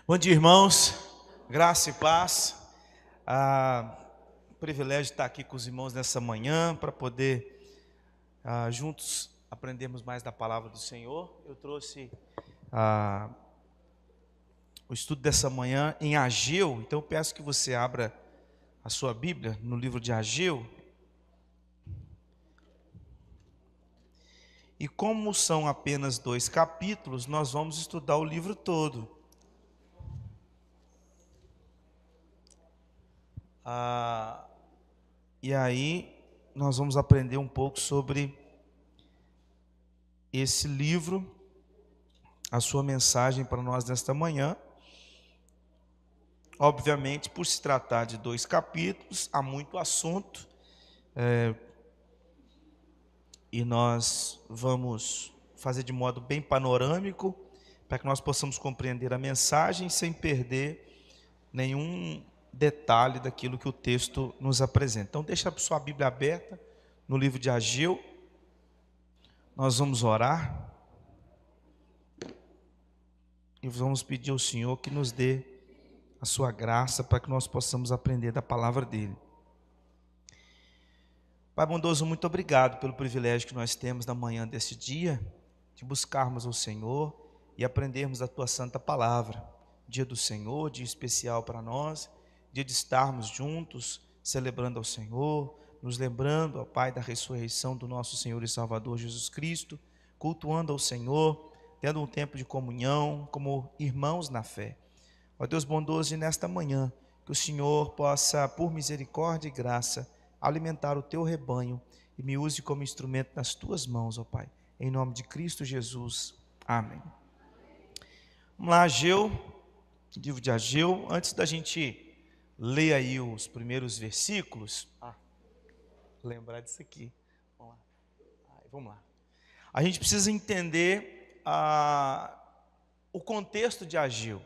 Bom dia, irmãos, graça e paz. Privilégio de estar aqui com os irmãos nessa manhã para poder juntos aprendermos mais da palavra do Senhor. Eu trouxe o estudo dessa manhã em Ageu, então eu peço que você abra a sua Bíblia no livro de Ageu. E como são apenas 2 capítulos, nós vamos estudar o livro todo. E aí nós vamos aprender um pouco sobre esse livro, a sua mensagem para nós nesta manhã. Obviamente, por se tratar de 2 capítulos, há muito assunto, e nós vamos fazer de modo bem panorâmico, para que nós possamos compreender a mensagem sem perder nenhum detalhe daquilo que o texto nos apresenta. Então deixa a sua Bíblia aberta no livro de Ageu. Nós vamos orar e vamos pedir ao Senhor que nos dê a sua graça para que nós possamos aprender da palavra dele. Pai bondoso, muito obrigado pelo privilégio que nós temos na manhã desse dia, de buscarmos o Senhor e aprendermos a tua santa palavra. Dia do Senhor, dia especial para nós, dia de estarmos juntos, celebrando ao Senhor, nos lembrando, ó Pai, da ressurreição do nosso Senhor e Salvador Jesus Cristo, cultuando ao Senhor, tendo um tempo de comunhão como irmãos na fé. Ó Deus bondoso, e nesta manhã, que o Senhor possa, por misericórdia e graça, alimentar o teu rebanho e me use como instrumento nas tuas mãos, ó Pai. Em nome de Cristo Jesus. Amém. Vamos lá, Ageu, livro de Ageu. Antes da gente ler aí os primeiros versículos, lembrar disso aqui. Vamos lá. A gente precisa entender o contexto de Ageu.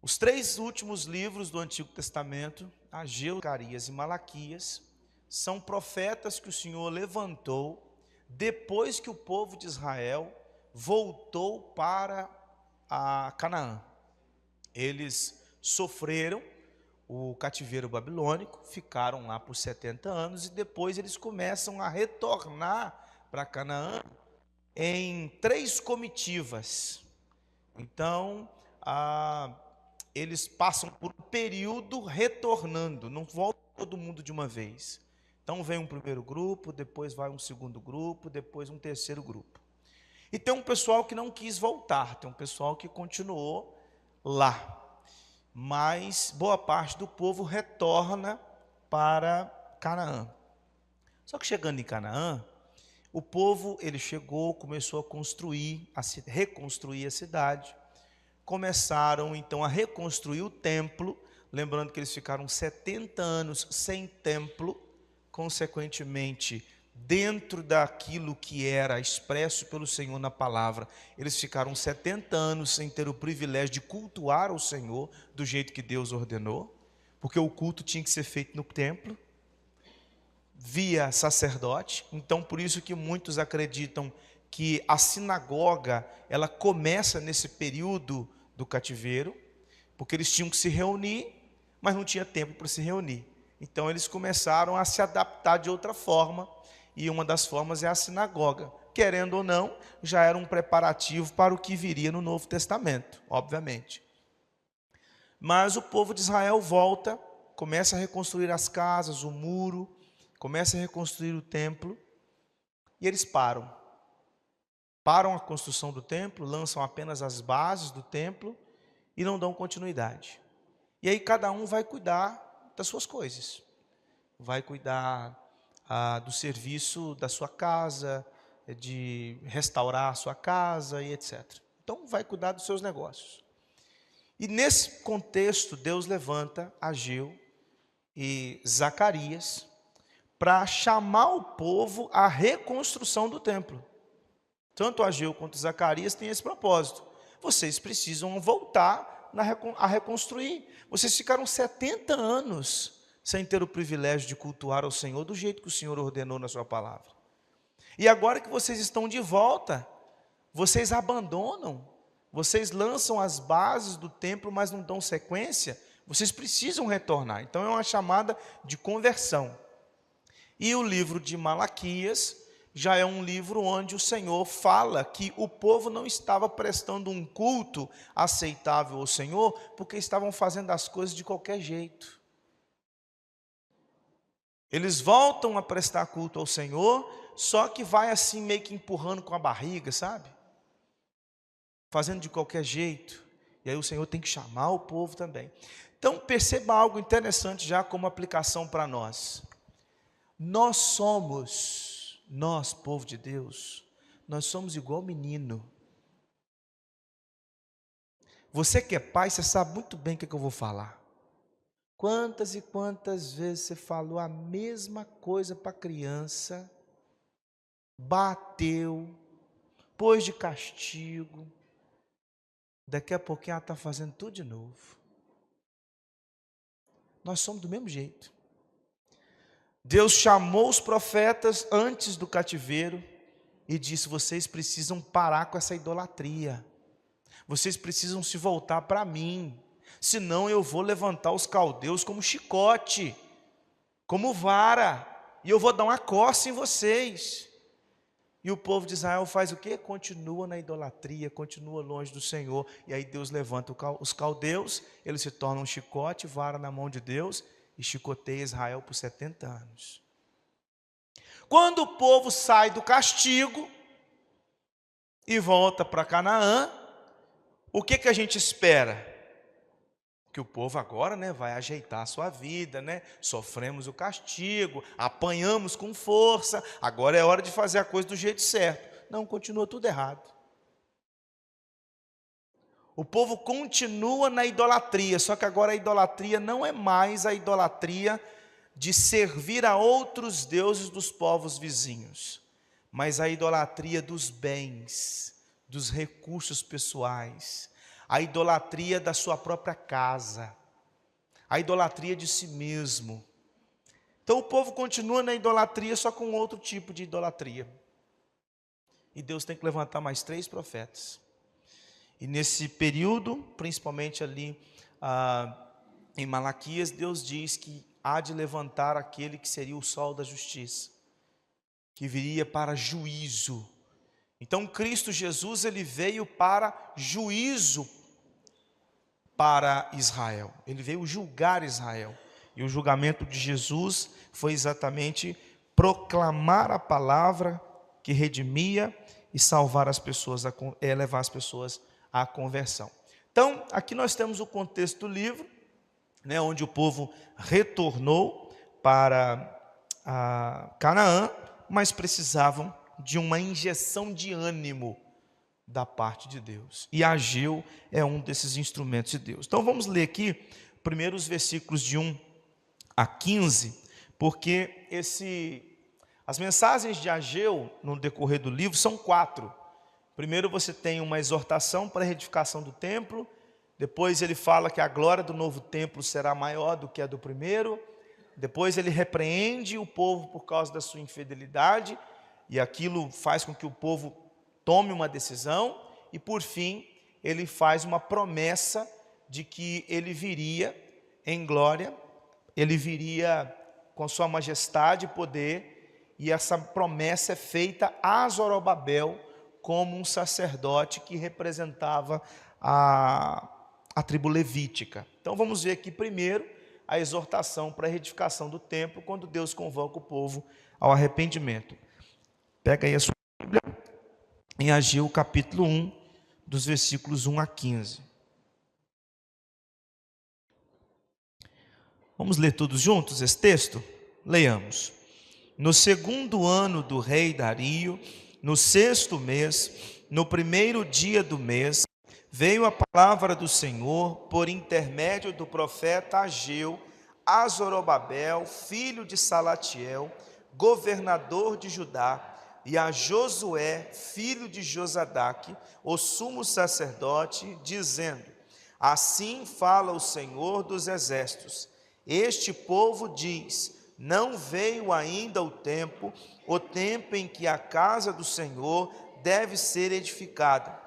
Os 3 últimos livros do Antigo Testamento, Ageu, Zacarias e Malaquias, são profetas que o Senhor levantou depois que o povo de Israel voltou para a Canaã. Eles sofreram o cativeiro babilônico, ficaram lá por 70 anos e depois eles começam a retornar para Canaã em 3 comitivas. Então, eles passam por um período retornando, não volta todo mundo de uma vez. Então vem um primeiro grupo, depois vai um segundo grupo, depois um terceiro grupo. E tem um pessoal que não quis voltar, tem um pessoal que continuou lá. Mas boa parte do povo retorna para Canaã. Só que chegando em Canaã, o povo, ele chegou, começou a reconstruir a cidade. Começaram então a reconstruir o templo, lembrando que eles ficaram 70 anos sem templo, consequentemente, dentro daquilo que era expresso pelo Senhor na palavra, eles ficaram 70 anos sem ter o privilégio de cultuar ao Senhor do jeito que Deus ordenou, porque o culto tinha que ser feito no templo, via sacerdote. Então por isso que muitos acreditam que a sinagoga, ela começa nesse período do cativeiro, porque eles tinham que se reunir, mas não tinha tempo para se reunir. Então eles começaram a se adaptar de outra forma, e uma das formas é a sinagoga. Querendo ou não, já era um preparativo para o que viria no Novo Testamento, obviamente. Mas o povo de Israel volta, começa a reconstruir as casas, o muro, começa a reconstruir o templo, e eles param a construção do templo, lançam apenas as bases do templo e não dão continuidade. E aí cada um vai cuidar das suas coisas, vai cuidar do serviço da sua casa, de restaurar a sua casa e etc. Então vai cuidar dos seus negócios. E nesse contexto Deus levanta Ageu e Zacarias para chamar o povo à reconstrução do templo. Tanto Ageu quanto Zacarias têm esse propósito. Vocês precisam voltar a reconstruir. Vocês ficaram 70 anos sem ter o privilégio de cultuar ao Senhor do jeito que o Senhor ordenou na sua palavra. E agora que vocês estão de volta, vocês abandonam vocês lançam as bases do templo, mas não dão sequência, vocês precisam retornar. Então é uma chamada de conversão. E o livro de Malaquias já é um livro onde o Senhor fala que o povo não estava prestando um culto aceitável ao Senhor, porque estavam fazendo as coisas de qualquer jeito. Eles voltam a prestar culto ao Senhor, só que vai assim meio que empurrando com a barriga, sabe? Fazendo de qualquer jeito. E aí o Senhor tem que chamar o povo também. Então perceba algo interessante já como aplicação para nós. Nós, povo de Deus, nós somos igual menino. Você que é pai, você sabe muito bem o que eu vou falar. Quantas e quantas vezes você falou a mesma coisa para a criança, bateu, pôs de castigo, daqui a pouquinho ela está fazendo tudo de novo. Nós somos do mesmo jeito. Deus chamou os profetas antes do cativeiro e disse: vocês precisam parar com essa idolatria, vocês precisam se voltar para mim, senão eu vou levantar os caldeus como chicote, como vara, e eu vou dar uma coça em vocês. E o povo de Israel faz o quê? Continua na idolatria, continua longe do Senhor. E aí Deus levanta os caldeus, eles se tornam um chicote, vara na mão de Deus, e chicoteia Israel por 70 anos. Quando o povo sai do castigo e volta para Canaã, o que a gente espera? Que o povo agora, vai ajeitar a sua vida, Sofremos o castigo, apanhamos com força, agora é hora de fazer a coisa do jeito certo. Não, continua tudo errado. O povo continua na idolatria, só que agora a idolatria não é mais a idolatria de servir a outros deuses dos povos vizinhos, mas a idolatria dos bens, dos recursos pessoais, a idolatria da sua própria casa, a idolatria de si mesmo. Então o povo continua na idolatria, só com outro tipo de idolatria. E Deus tem que levantar mais 3 profetas. E nesse período, principalmente ali em Malaquias, Deus diz que há de levantar aquele que seria o sol da justiça, que viria para juízo. Então Cristo Jesus, ele veio para juízo para Israel, ele veio julgar Israel, e o julgamento de Jesus foi exatamente proclamar a palavra que redimia e salvar as pessoas, levar as pessoas à conversão. Então, aqui nós temos o contexto do livro, onde o povo retornou para Canaã, mas precisavam de uma injeção de ânimo da parte de Deus, e Ageu é um desses instrumentos de Deus. Então vamos ler aqui primeiro os versículos de 1 a 15, porque as mensagens de Ageu no decorrer do livro são 4. Primeiro você tem uma exortação para a reedificação do templo, depois ele fala que a glória do novo templo será maior do que a do primeiro, depois ele repreende o povo por causa da sua infidelidade, e aquilo faz com que o povo tome uma decisão, e por fim ele faz uma promessa de que ele viria em glória, ele viria com sua majestade e poder, e essa promessa é feita a Zorobabel como um sacerdote que representava a tribo levítica. Então vamos ver aqui primeiro a exortação para a reedificação do templo, quando Deus convoca o povo ao arrependimento. Pega aí a sua Bíblia, em Ageu capítulo 1, dos versículos 1 a 15. Vamos ler todos juntos esse texto? Leiamos. No 2º ano do rei Dario, no 6º mês, no 1º dia do mês, veio a palavra do Senhor por intermédio do profeta Ageu a Zorobabel, filho de Salatiel, governador de Judá, e a Josué, filho de Josadaque, o sumo sacerdote, dizendo: assim fala o Senhor dos exércitos, este povo diz: não veio ainda o tempo em que a casa do Senhor deve ser edificada.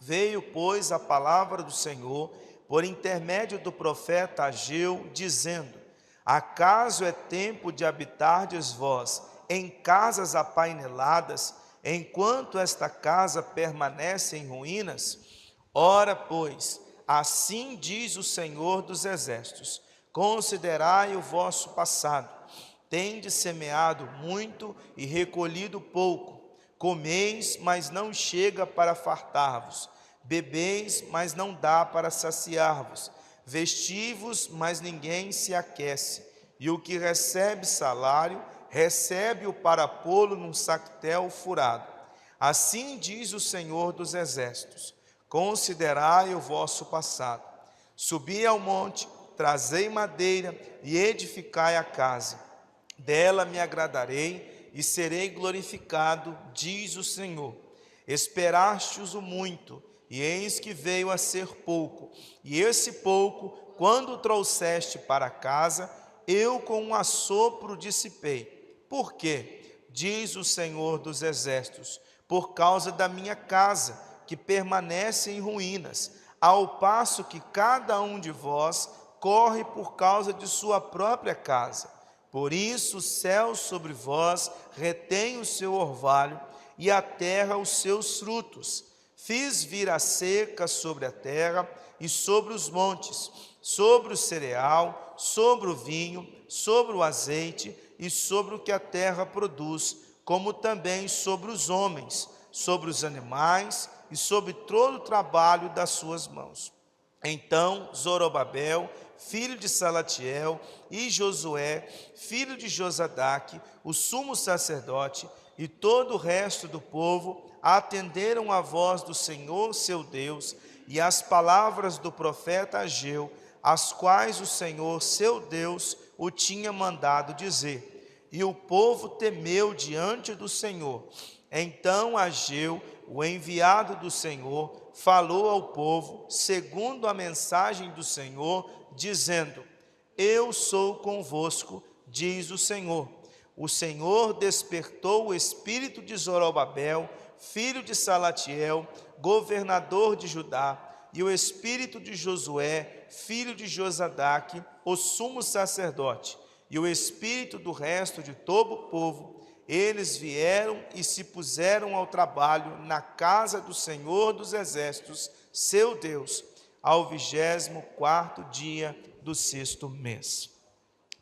Veio, pois, a palavra do Senhor por intermédio do profeta Ageu, dizendo: Acaso é tempo de habitardes vós em casas apaineladas, enquanto esta casa permanece em ruínas? Ora, pois, assim diz o Senhor dos Exércitos: Considerai o vosso passado. Tendes semeado muito e recolhido pouco. Comeis, mas não chega para fartar-vos. Bebeis, mas não dá para saciar-vos. Vesti-vos, mas ninguém se aquece. E o que recebe salário, recebe-o para pô-lo num sactel furado. Assim diz o Senhor dos Exércitos: Considerai o vosso passado. Subi ao monte, trazei madeira e edificai a casa. Dela me agradarei e serei glorificado, diz o Senhor. Esperastes o muito, e eis que veio a ser pouco. E esse pouco, quando o trouxeste para casa, eu com um assopro dissipei. Por quê? Diz o Senhor dos Exércitos: por causa da minha casa, que permanece em ruínas, ao passo que cada um de vós corre por causa de sua própria casa. Por isso o céu sobre vós retém o seu orvalho, e a terra os seus frutos. Fiz vir a seca sobre a terra e sobre os montes, sobre o cereal, sobre o vinho, sobre o azeite e sobre o que a terra produz, como também sobre os homens, sobre os animais e sobre todo o trabalho das suas mãos. Então Zorobabel, filho de Salatiel, e Josué, filho de Josadaque, o sumo sacerdote, e todo o resto do povo atenderam a voz do Senhor seu Deus e as palavras do profeta Ageu, as quais o Senhor seu Deus o tinha mandado dizer. E o povo temeu diante do Senhor. Então Ageu, o enviado do Senhor, falou ao povo, segundo a mensagem do Senhor, dizendo: Eu sou convosco, diz o Senhor. O Senhor despertou o espírito de Zorobabel, filho de Salatiel, governador de Judá, e o espírito de Josué, filho de Josadaque, o sumo sacerdote, e o espírito do resto de todo o povo. Eles vieram e se puseram ao trabalho na casa do Senhor dos Exércitos, seu Deus, ao 24º dia do 6º mês.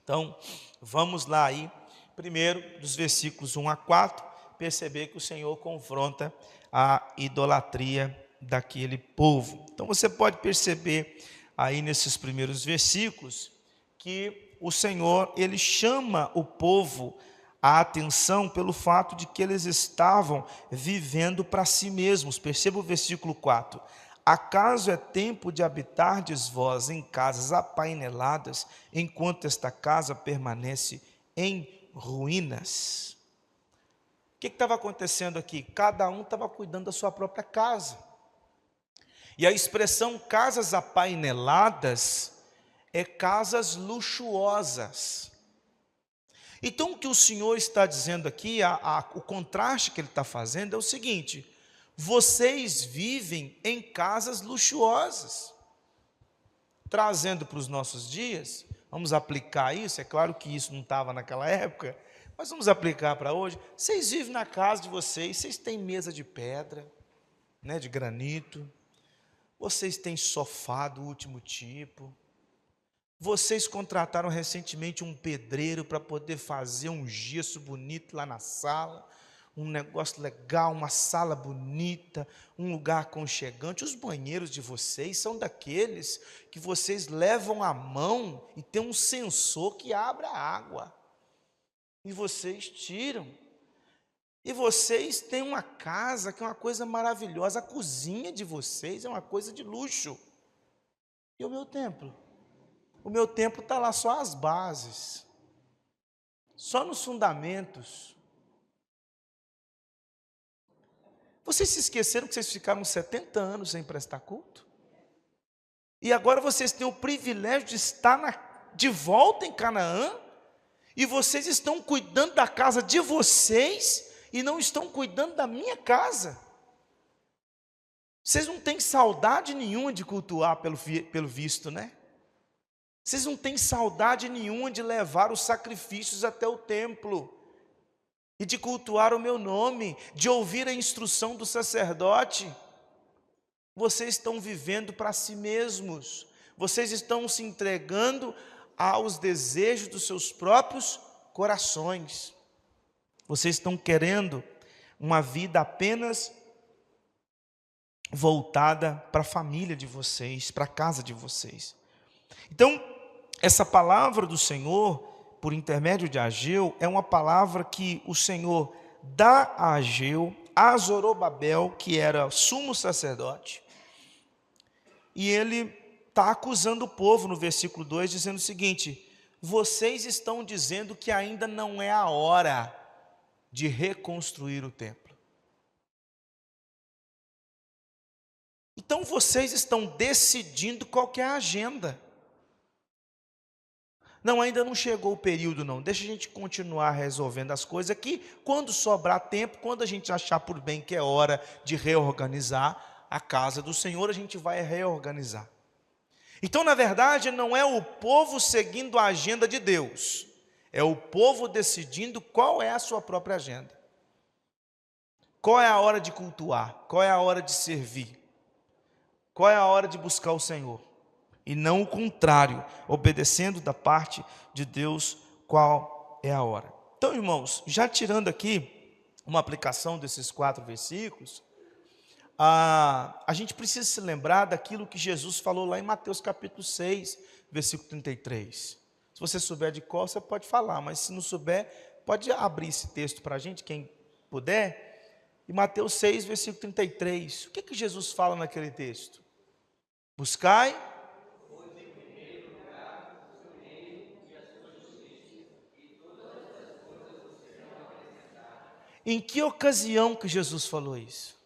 Então, vamos lá aí, primeiro, dos versículos 1 a 4, perceber que o Senhor confronta a idolatria daquele povo. Então, você pode perceber aí nesses primeiros versículos que o Senhor, ele chama o povo a atenção pelo fato de que eles estavam vivendo para si mesmos. Perceba o versículo 4. Acaso é tempo de habitardes vós em casas apaineladas, enquanto esta casa permanece em ruínas? O que estava acontecendo aqui? Cada um estava cuidando da sua própria casa. E a expressão casas apaineladas é casas luxuosas. Então o que o Senhor está dizendo aqui, o contraste que Ele está fazendo é o seguinte: vocês vivem em casas luxuosas. Trazendo para os nossos dias, vamos aplicar isso, é claro que isso não estava naquela época, mas vamos aplicar para hoje. Vocês vivem na casa de vocês, vocês têm mesa de pedra, né, de granito, vocês têm sofá do último tipo, vocês contrataram recentemente um pedreiro para poder fazer um gesso bonito lá na sala, um negócio legal, uma sala bonita, um lugar aconchegante. Os banheiros de vocês são daqueles que vocês levam à mão e tem um sensor que abre a água. E vocês tiram. E vocês têm uma casa que é uma coisa maravilhosa. A cozinha de vocês é uma coisa de luxo. E o meu templo? O meu templo está lá só as bases, só nos fundamentos. Vocês se esqueceram que vocês ficaram 70 anos sem prestar culto? E agora vocês têm o privilégio de estar de volta em Canaã, e vocês estão cuidando da casa de vocês, e não estão cuidando da minha casa. Vocês não têm saudade nenhuma de cultuar pelo visto, né? Vocês não têm saudade nenhuma de levar os sacrifícios até o templo e de cultuar o meu nome, de ouvir a instrução do sacerdote. Vocês estão vivendo para si mesmos. Vocês estão se entregando aos desejos dos seus próprios corações. Vocês estão querendo uma vida apenas voltada para a família de vocês, para a casa de vocês. Então, essa palavra do Senhor, por intermédio de Ageu, é uma palavra que o Senhor dá a Ageu, a Zorobabel, que era sumo sacerdote, e ele está acusando o povo no versículo 2, dizendo o seguinte: vocês estão dizendo que ainda não é a hora de reconstruir o templo. Então vocês estão decidindo qual que é a agenda. Não, ainda não chegou o período não, deixa a gente continuar resolvendo as coisas aqui, quando sobrar tempo, quando a gente achar por bem que é hora de reorganizar a casa do Senhor, a gente vai reorganizar. Então, na verdade, não é o povo seguindo a agenda de Deus, é o povo decidindo qual é a sua própria agenda. Qual é a hora de cultuar, qual é a hora de servir, qual é a hora de buscar o Senhor. E não o contrário, obedecendo da parte de Deus qual é a hora. Então, irmãos, já tirando aqui uma aplicação desses 4 versículos, a gente precisa se lembrar daquilo que Jesus falou lá em Mateus capítulo 6, versículo 33. Se você souber de qual, você pode falar, mas se não souber, pode abrir esse texto para a gente, quem puder. Em Mateus 6, versículo 33, o que Jesus fala naquele texto? Buscai Em que ocasião que Jesus falou isso?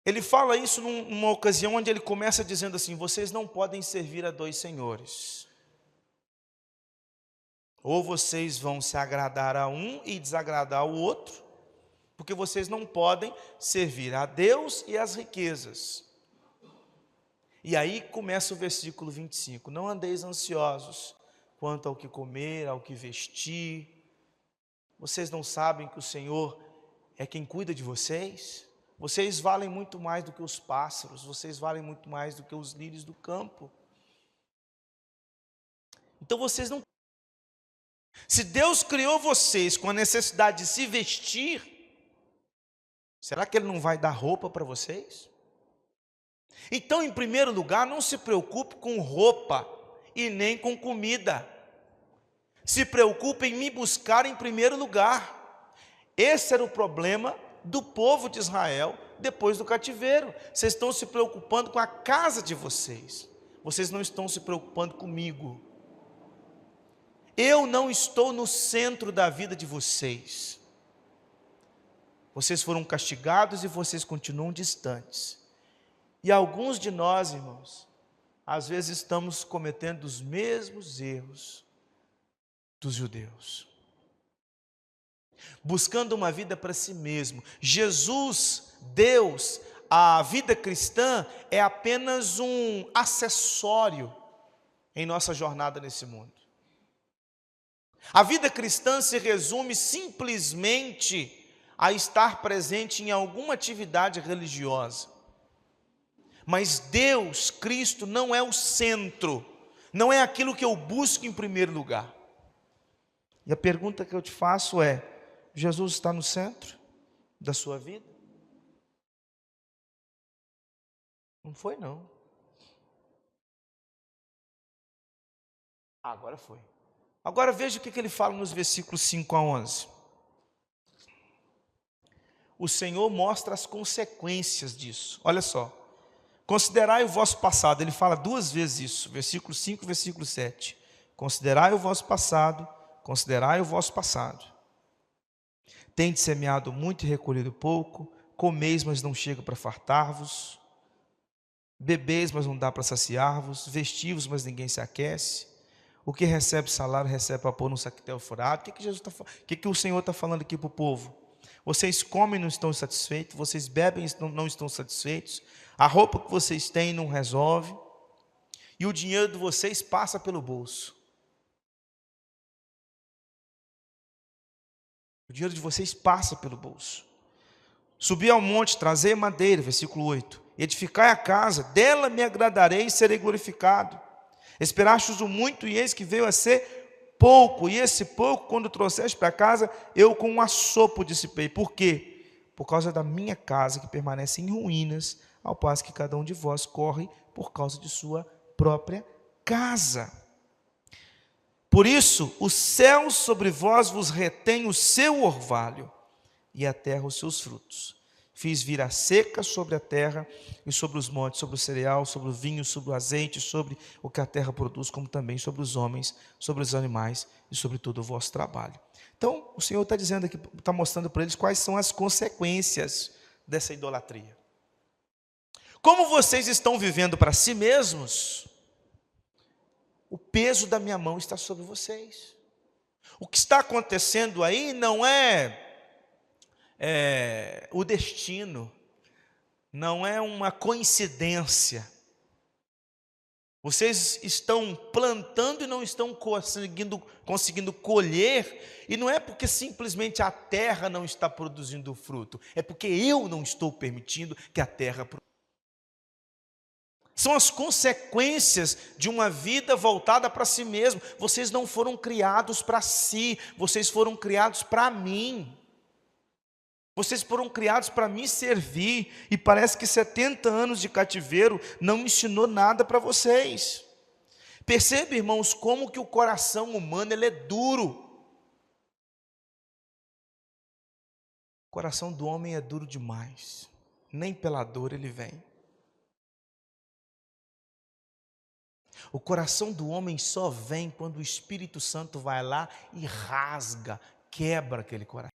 Ele fala isso numa ocasião onde ele começa dizendo assim: vocês não podem servir a 2 senhores. Ou vocês vão se agradar a um e desagradar ao outro, porque vocês não podem servir a Deus e às riquezas. E aí começa o versículo 25: não andeis ansiosos quanto ao que comer, ao que vestir. Vocês não sabem que o Senhor é quem cuida de vocês? Vocês valem muito mais do que os pássaros, vocês valem muito mais do que os lírios do campo. Então vocês não... Se Deus criou vocês com a necessidade de se vestir, será que Ele não vai dar roupa para vocês? Então, em primeiro lugar, não se preocupe com roupa e nem com comida. Se preocupe em me buscar em primeiro lugar. Esse era o problema do povo de Israel depois do cativeiro. Vocês estão se preocupando com a casa de vocês. Vocês não estão se preocupando comigo. Eu não estou no centro da vida de vocês. Vocês foram castigados e vocês continuam distantes. E alguns de nós, irmãos, às vezes estamos cometendo os mesmos erros dos judeus, buscando uma vida para si mesmo. Jesus, Deus, a vida cristã é apenas um acessório em nossa jornada nesse mundo. A vida cristã se resume simplesmente a estar presente em alguma atividade religiosa. Mas Deus, Cristo, não é o centro, não é aquilo que eu busco em primeiro lugar. E a pergunta que eu te faço é: Jesus está no centro da sua vida? Não foi não. Agora foi. Agora veja o que ele fala nos versículos 5 a 11. O Senhor mostra as consequências disso. Olha só. Considerai o vosso passado. Ele fala 2 vezes isso. Versículo 5 e versículo 7. Considerai o vosso passado. Considerai o vosso passado. Tendes semeado muito e recolhido pouco. Comeis, mas não chega para fartar-vos. Bebeis, mas não dá para saciar-vos. Vestivos, mas ninguém se aquece. O que recebe salário, recebe para pôr num saquetel furado. O que o Senhor está falando aqui para o povo? Vocês comem e não estão satisfeitos, vocês bebem e não estão satisfeitos, a roupa que vocês têm não resolve, e o dinheiro de vocês passa pelo bolso. O dinheiro de vocês passa pelo bolso. Subi ao monte, trazer madeira, versículo 8. Edificai a casa, dela me agradarei e serei glorificado. Esperastes o muito, e eis que veio a ser pouco. E esse pouco, quando trouxeste para casa, eu com um assopro dissipei. Por quê? Por causa da minha casa, que permanece em ruínas, ao passo que cada um de vós corre por causa de sua própria casa. Por isso, os céus sobre vós vos retém o seu orvalho, e a terra os seus frutos. Fiz vir a seca sobre a terra e sobre os montes, sobre o cereal, sobre o vinho, sobre o azeite, sobre o que a terra produz, como também sobre os homens, sobre os animais e sobre todo o vosso trabalho. Então, o Senhor está dizendo aqui, está mostrando para eles quais são as consequências dessa idolatria. Como vocês estão vivendo para si mesmos, o peso da minha mão está sobre vocês. O que está acontecendo aí não é o destino, não é uma coincidência. Vocês estão plantando e não estão conseguindo colher, e não é porque simplesmente a terra não está produzindo fruto, é porque eu não estou permitindo que a terra produza. São as consequências de uma vida voltada para si mesmo. Vocês não foram criados para si, vocês foram criados para mim. Vocês foram criados para me servir, e parece que 70 anos de cativeiro não ensinou nada para vocês. Percebe, irmãos, como que o coração humano ele é duro. O coração do homem é duro demais, nem pela dor ele vem. O coração do homem só vem quando o Espírito Santo vai lá e rasga, quebra aquele coração.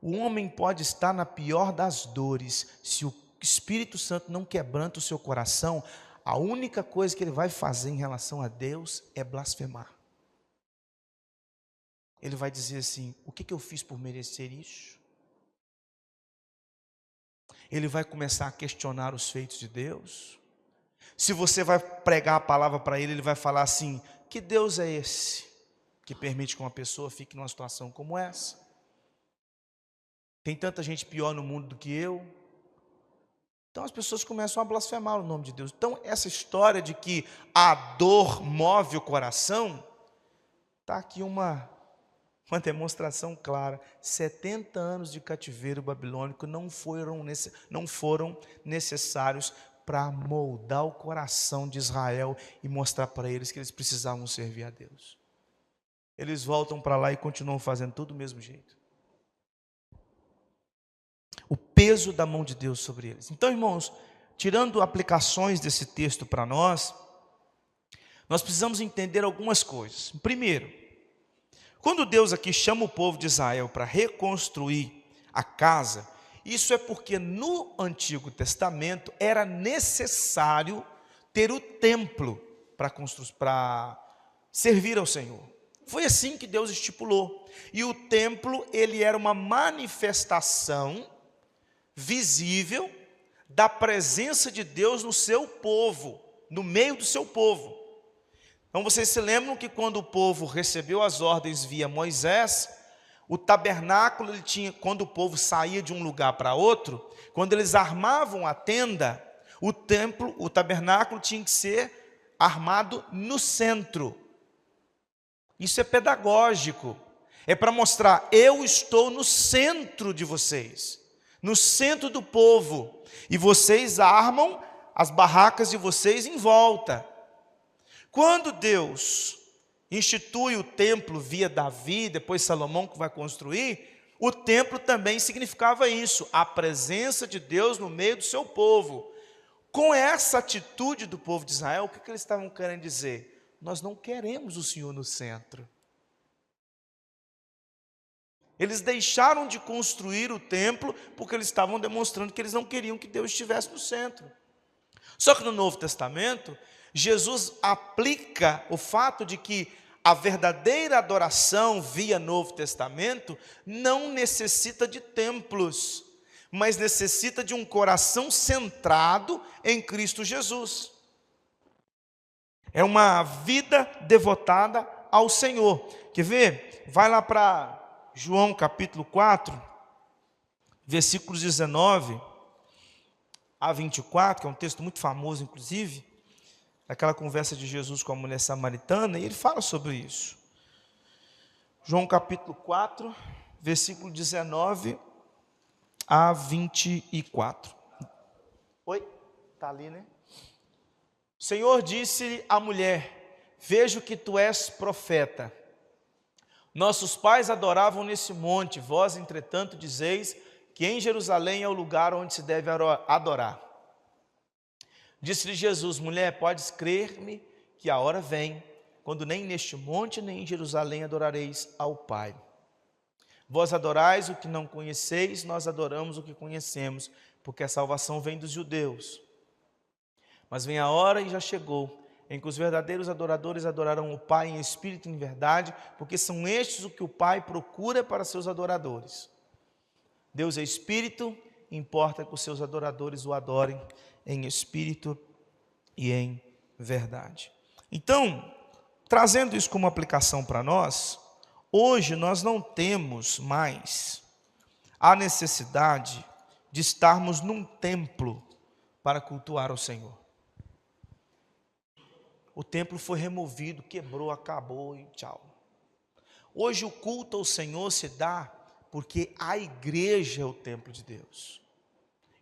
O homem pode estar na pior das dores, se o Espírito Santo não quebranta o seu coração, a única coisa que ele vai fazer em relação a Deus é blasfemar. Ele vai dizer assim: o que eu fiz por merecer isso? Ele vai começar a questionar os feitos de Deus. Se você vai pregar a palavra para ele, ele vai falar assim: que Deus é esse que permite que uma pessoa fique numa situação como essa? Tem tanta gente pior no mundo do que eu. Então as pessoas começam a blasfemar o nome de Deus. Então essa história de que a dor move o coração, está aqui uma demonstração clara. 70 anos de cativeiro babilônico não foram necessários para moldar o coração de Israel e mostrar para eles que eles precisavam servir a Deus. Eles voltam para lá e continuam fazendo tudo do mesmo jeito. O peso da mão de Deus sobre eles. Então, irmãos, tirando aplicações desse texto para nós precisamos entender algumas coisas. Primeiro, quando Deus aqui chama o povo de Israel para reconstruir a casa, isso é porque no Antigo Testamento era necessário ter o templo para servir ao Senhor. Foi assim que Deus estipulou. E o templo, ele era uma manifestação visível da presença de Deus no seu povo, no meio do seu povo. Então vocês se lembram que quando o povo recebeu as ordens via Moisés, o tabernáculo, quando o povo saía de um lugar para outro, quando eles armavam a tenda, o tabernáculo tinha que ser armado no centro. Isso é pedagógico, é para mostrar: eu estou no centro de vocês, no centro do povo, e vocês armam as barracas de vocês em volta. Quando Deus institui o templo via Davi, depois Salomão que vai construir, o templo também significava isso, a presença de Deus no meio do seu povo. Com essa atitude do povo de Israel, o que eles estavam querendo dizer? Nós não queremos o Senhor no centro. Eles deixaram de construir o templo porque eles estavam demonstrando que eles não queriam que Deus estivesse no centro. Só que no Novo Testamento, Jesus aplica o fato de que a verdadeira adoração via Novo Testamento não necessita de templos, mas necessita de um coração centrado em Cristo Jesus. É uma vida devotada ao Senhor. Quer ver? Vai lá para João capítulo 4, versículos 19 a 24, que é um texto muito famoso, inclusive, aquela conversa de Jesus com a mulher samaritana, e ele fala sobre isso. João capítulo 4, versículo 19 a 24. Oi? Está ali, né? O Senhor disse à mulher: vejo que tu és profeta. Nossos pais adoravam nesse monte, vós, entretanto, dizeis que em Jerusalém é o lugar onde se deve adorar. Disse-lhe Jesus: mulher, podes crer-me que a hora vem, quando nem neste monte nem em Jerusalém adorareis ao Pai. Vós adorais o que não conheceis, nós adoramos o que conhecemos, porque a salvação vem dos judeus. Mas vem a hora, e já chegou, em que os verdadeiros adoradores adorarão o Pai em espírito e em verdade, porque são estes o que o Pai procura para seus adoradores. Deus é espírito, importa que os seus adoradores o adorem em espírito e em verdade. Então, trazendo isso como aplicação para nós, hoje nós não temos mais a necessidade de estarmos num templo para cultuar o Senhor. O templo foi removido, quebrou, acabou e tchau. Hoje o culto ao Senhor se dá porque a igreja é o templo de Deus.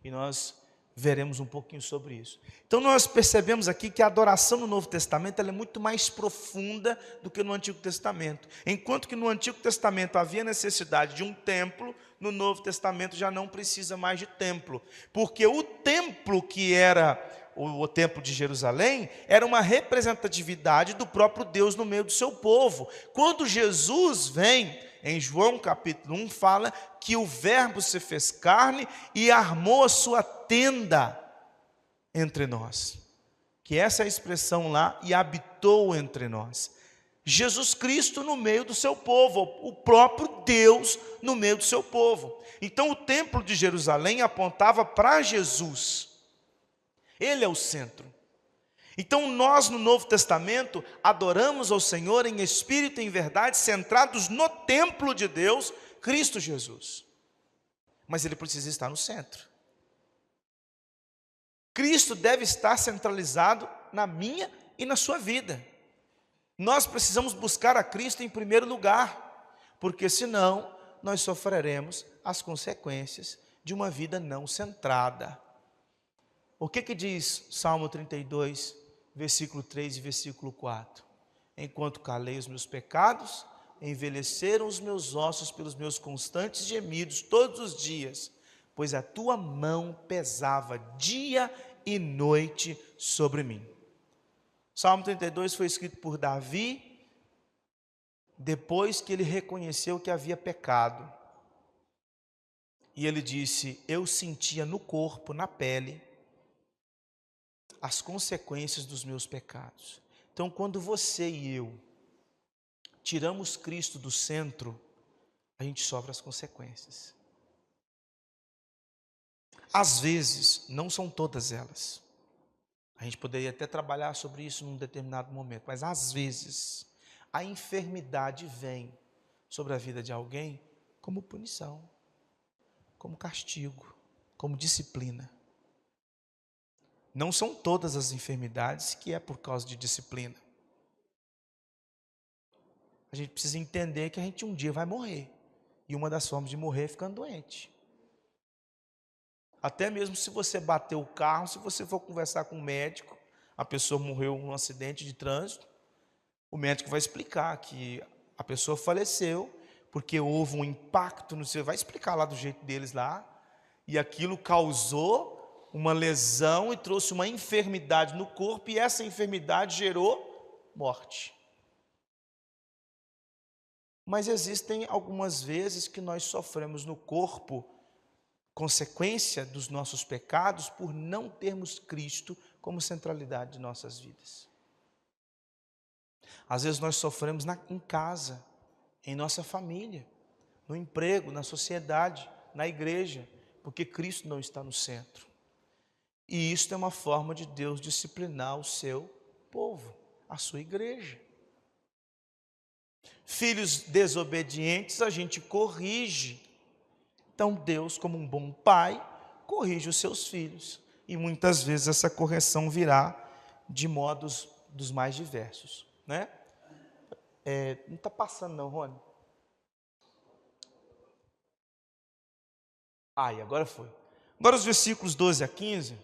E nós veremos um pouquinho sobre isso. Então nós percebemos aqui que a adoração no Novo Testamento ela é muito mais profunda do que no Antigo Testamento. Enquanto que no Antigo Testamento havia necessidade de um templo, no Novo Testamento já não precisa mais de templo. Porque o templo que era o templo de Jerusalém era uma representatividade do próprio Deus no meio do seu povo. Quando Jesus vem, em João capítulo 1, fala que o verbo se fez carne e armou a sua tenda entre nós. Que essa é a expressão lá, e habitou entre nós. Jesus Cristo no meio do seu povo, o próprio Deus no meio do seu povo. Então o templo de Jerusalém apontava para Jesus. Ele é o centro. Então nós no Novo Testamento adoramos ao Senhor em espírito e em verdade, centrados no templo de Deus, Cristo Jesus. Mas ele precisa estar no centro. Cristo deve estar centralizado na minha e na sua vida. Nós precisamos buscar a Cristo em primeiro lugar, porque senão nós sofreremos as consequências de uma vida não centrada. O que diz Salmo 32, versículo 3 e versículo 4? Enquanto calei os meus pecados, envelheceram os meus ossos pelos meus constantes gemidos todos os dias, pois a tua mão pesava dia e noite sobre mim. Salmo 32 foi escrito por Davi, depois que ele reconheceu que havia pecado. E ele disse: eu sentia no corpo, na pele, as consequências dos meus pecados. Então, quando você e eu tiramos Cristo do centro, a gente sofre as consequências. Às vezes, não são todas elas. A gente poderia até trabalhar sobre isso num determinado momento, mas às vezes a enfermidade vem sobre a vida de alguém como punição, como castigo, como disciplina. Não são todas as enfermidades que é por causa de disciplina. A gente precisa entender que a gente um dia vai morrer. E uma das formas de morrer é ficando doente. Até mesmo se você bater o carro, se você for conversar com um médico, a pessoa morreu num acidente de trânsito, o médico vai explicar que a pessoa faleceu porque houve um impacto no seu, vai explicar lá do jeito deles lá, e aquilo causou uma lesão e trouxe uma enfermidade no corpo, e essa enfermidade gerou morte. Mas existem algumas vezes que nós sofremos no corpo consequência dos nossos pecados por não termos Cristo como centralidade de nossas vidas. Às vezes nós sofremos em casa, em nossa família, no emprego, na sociedade, na igreja, porque Cristo não está no centro. E isso é uma forma de Deus disciplinar o seu povo, a sua igreja. Filhos desobedientes a gente corrige. Então Deus, como um bom pai, corrige os seus filhos. E muitas vezes essa correção virá de modos dos mais diversos, né? Não está passando não, Rony? E agora foi. Agora os versículos 12 a 15.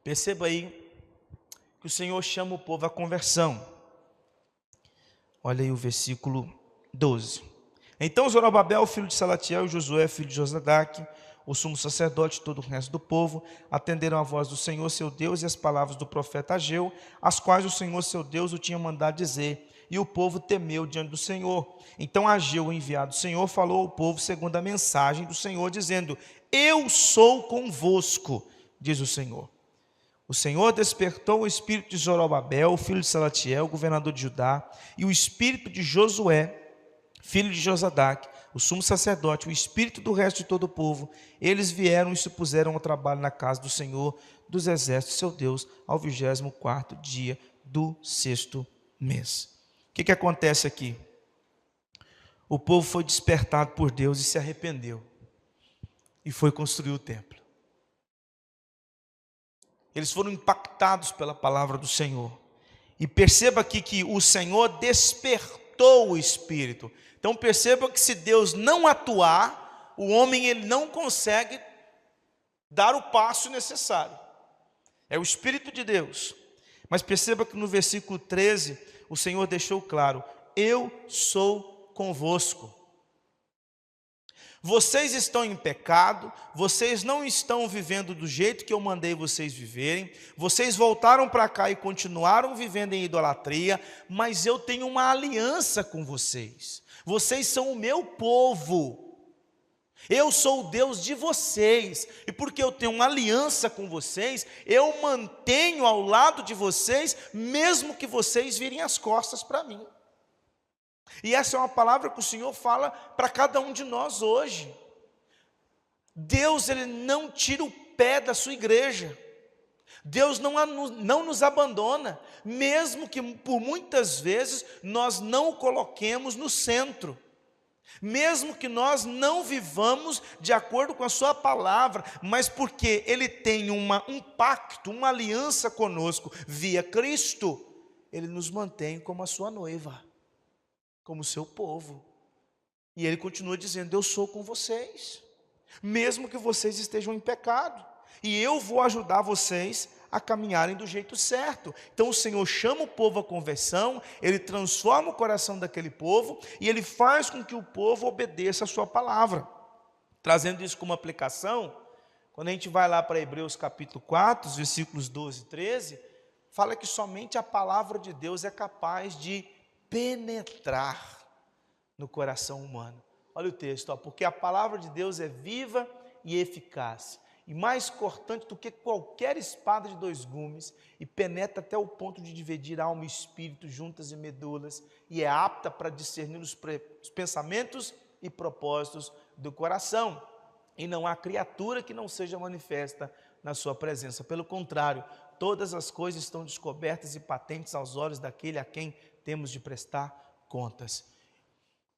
Perceba aí que o Senhor chama o povo à conversão. Olha aí o versículo 12. Então Zorobabel, filho de Salatiel, e Josué, filho de Josadaque, o sumo sacerdote e todo o resto do povo, atenderam a voz do Senhor seu Deus e as palavras do profeta Ageu, as quais o Senhor seu Deus o tinha mandado dizer, e o povo temeu diante do Senhor. Então Ageu, o enviado do Senhor, falou ao povo segundo a mensagem do Senhor, dizendo: eu sou convosco, diz o Senhor. O Senhor despertou o espírito de Zorobabel, filho de Salatiel, governador de Judá, e o espírito de Josué, filho de Josadaque, o sumo sacerdote, o espírito do resto de todo o povo. Eles vieram e se puseram ao trabalho na casa do Senhor dos exércitos, seu Deus, ao 24º dia do 6º mês. O que acontece aqui? O povo foi despertado por Deus e se arrependeu, e foi construir o templo. Eles foram impactados pela palavra do Senhor. E perceba aqui que o Senhor despertou o espírito. Então perceba que se Deus não atuar, o homem ele não consegue dar o passo necessário. É o Espírito de Deus. Mas perceba que no versículo 13, o Senhor deixou claro: eu sou convosco. Vocês estão em pecado, vocês não estão vivendo do jeito que eu mandei vocês viverem, vocês voltaram para cá e continuaram vivendo em idolatria, mas eu tenho uma aliança com vocês. Vocês são o meu povo. Eu sou o Deus de vocês, e porque eu tenho uma aliança com vocês, eu mantenho ao lado de vocês, mesmo que vocês virem as costas para mim. E essa é uma palavra que o Senhor fala para cada um de nós hoje. Deus, Ele não tira o pé da sua igreja. Deus não nos abandona, mesmo que por muitas vezes nós não o coloquemos no centro. Mesmo que nós não vivamos de acordo com a sua palavra, mas porque Ele tem um pacto, uma aliança conosco via Cristo, Ele nos mantém como a sua noiva, como seu povo. E Ele continua dizendo: eu sou com vocês, mesmo que vocês estejam em pecado, e eu vou ajudar vocês a caminharem do jeito certo. Então o Senhor chama o povo à conversão, Ele transforma o coração daquele povo, e Ele faz com que o povo obedeça a sua palavra. Trazendo isso como aplicação, quando a gente vai lá para Hebreus capítulo 4, os versículos 12 e 13, fala que somente a palavra de Deus é capaz de penetrar no coração humano. Olha o texto, porque a palavra de Deus é viva e eficaz, e mais cortante do que qualquer espada de 2 gumes, e penetra até o ponto de dividir alma e espírito, juntas e medulas, e é apta para discernir os pensamentos e propósitos do coração. E não há criatura que não seja manifesta na sua presença. Pelo contrário, todas as coisas estão descobertas e patentes aos olhos daquele a quem temos de prestar contas.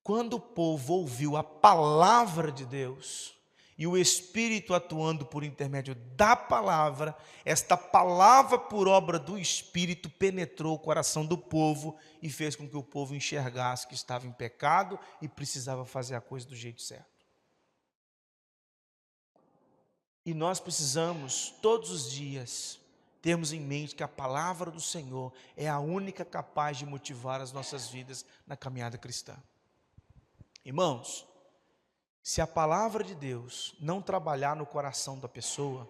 Quando o povo ouviu a palavra de Deus, e o Espírito atuando por intermédio da palavra, esta palavra por obra do Espírito penetrou o coração do povo e fez com que o povo enxergasse que estava em pecado e precisava fazer a coisa do jeito certo. E nós precisamos, todos os dias, termos em mente que a palavra do Senhor é a única capaz de motivar as nossas vidas na caminhada cristã. Irmãos, se a palavra de Deus não trabalhar no coração da pessoa,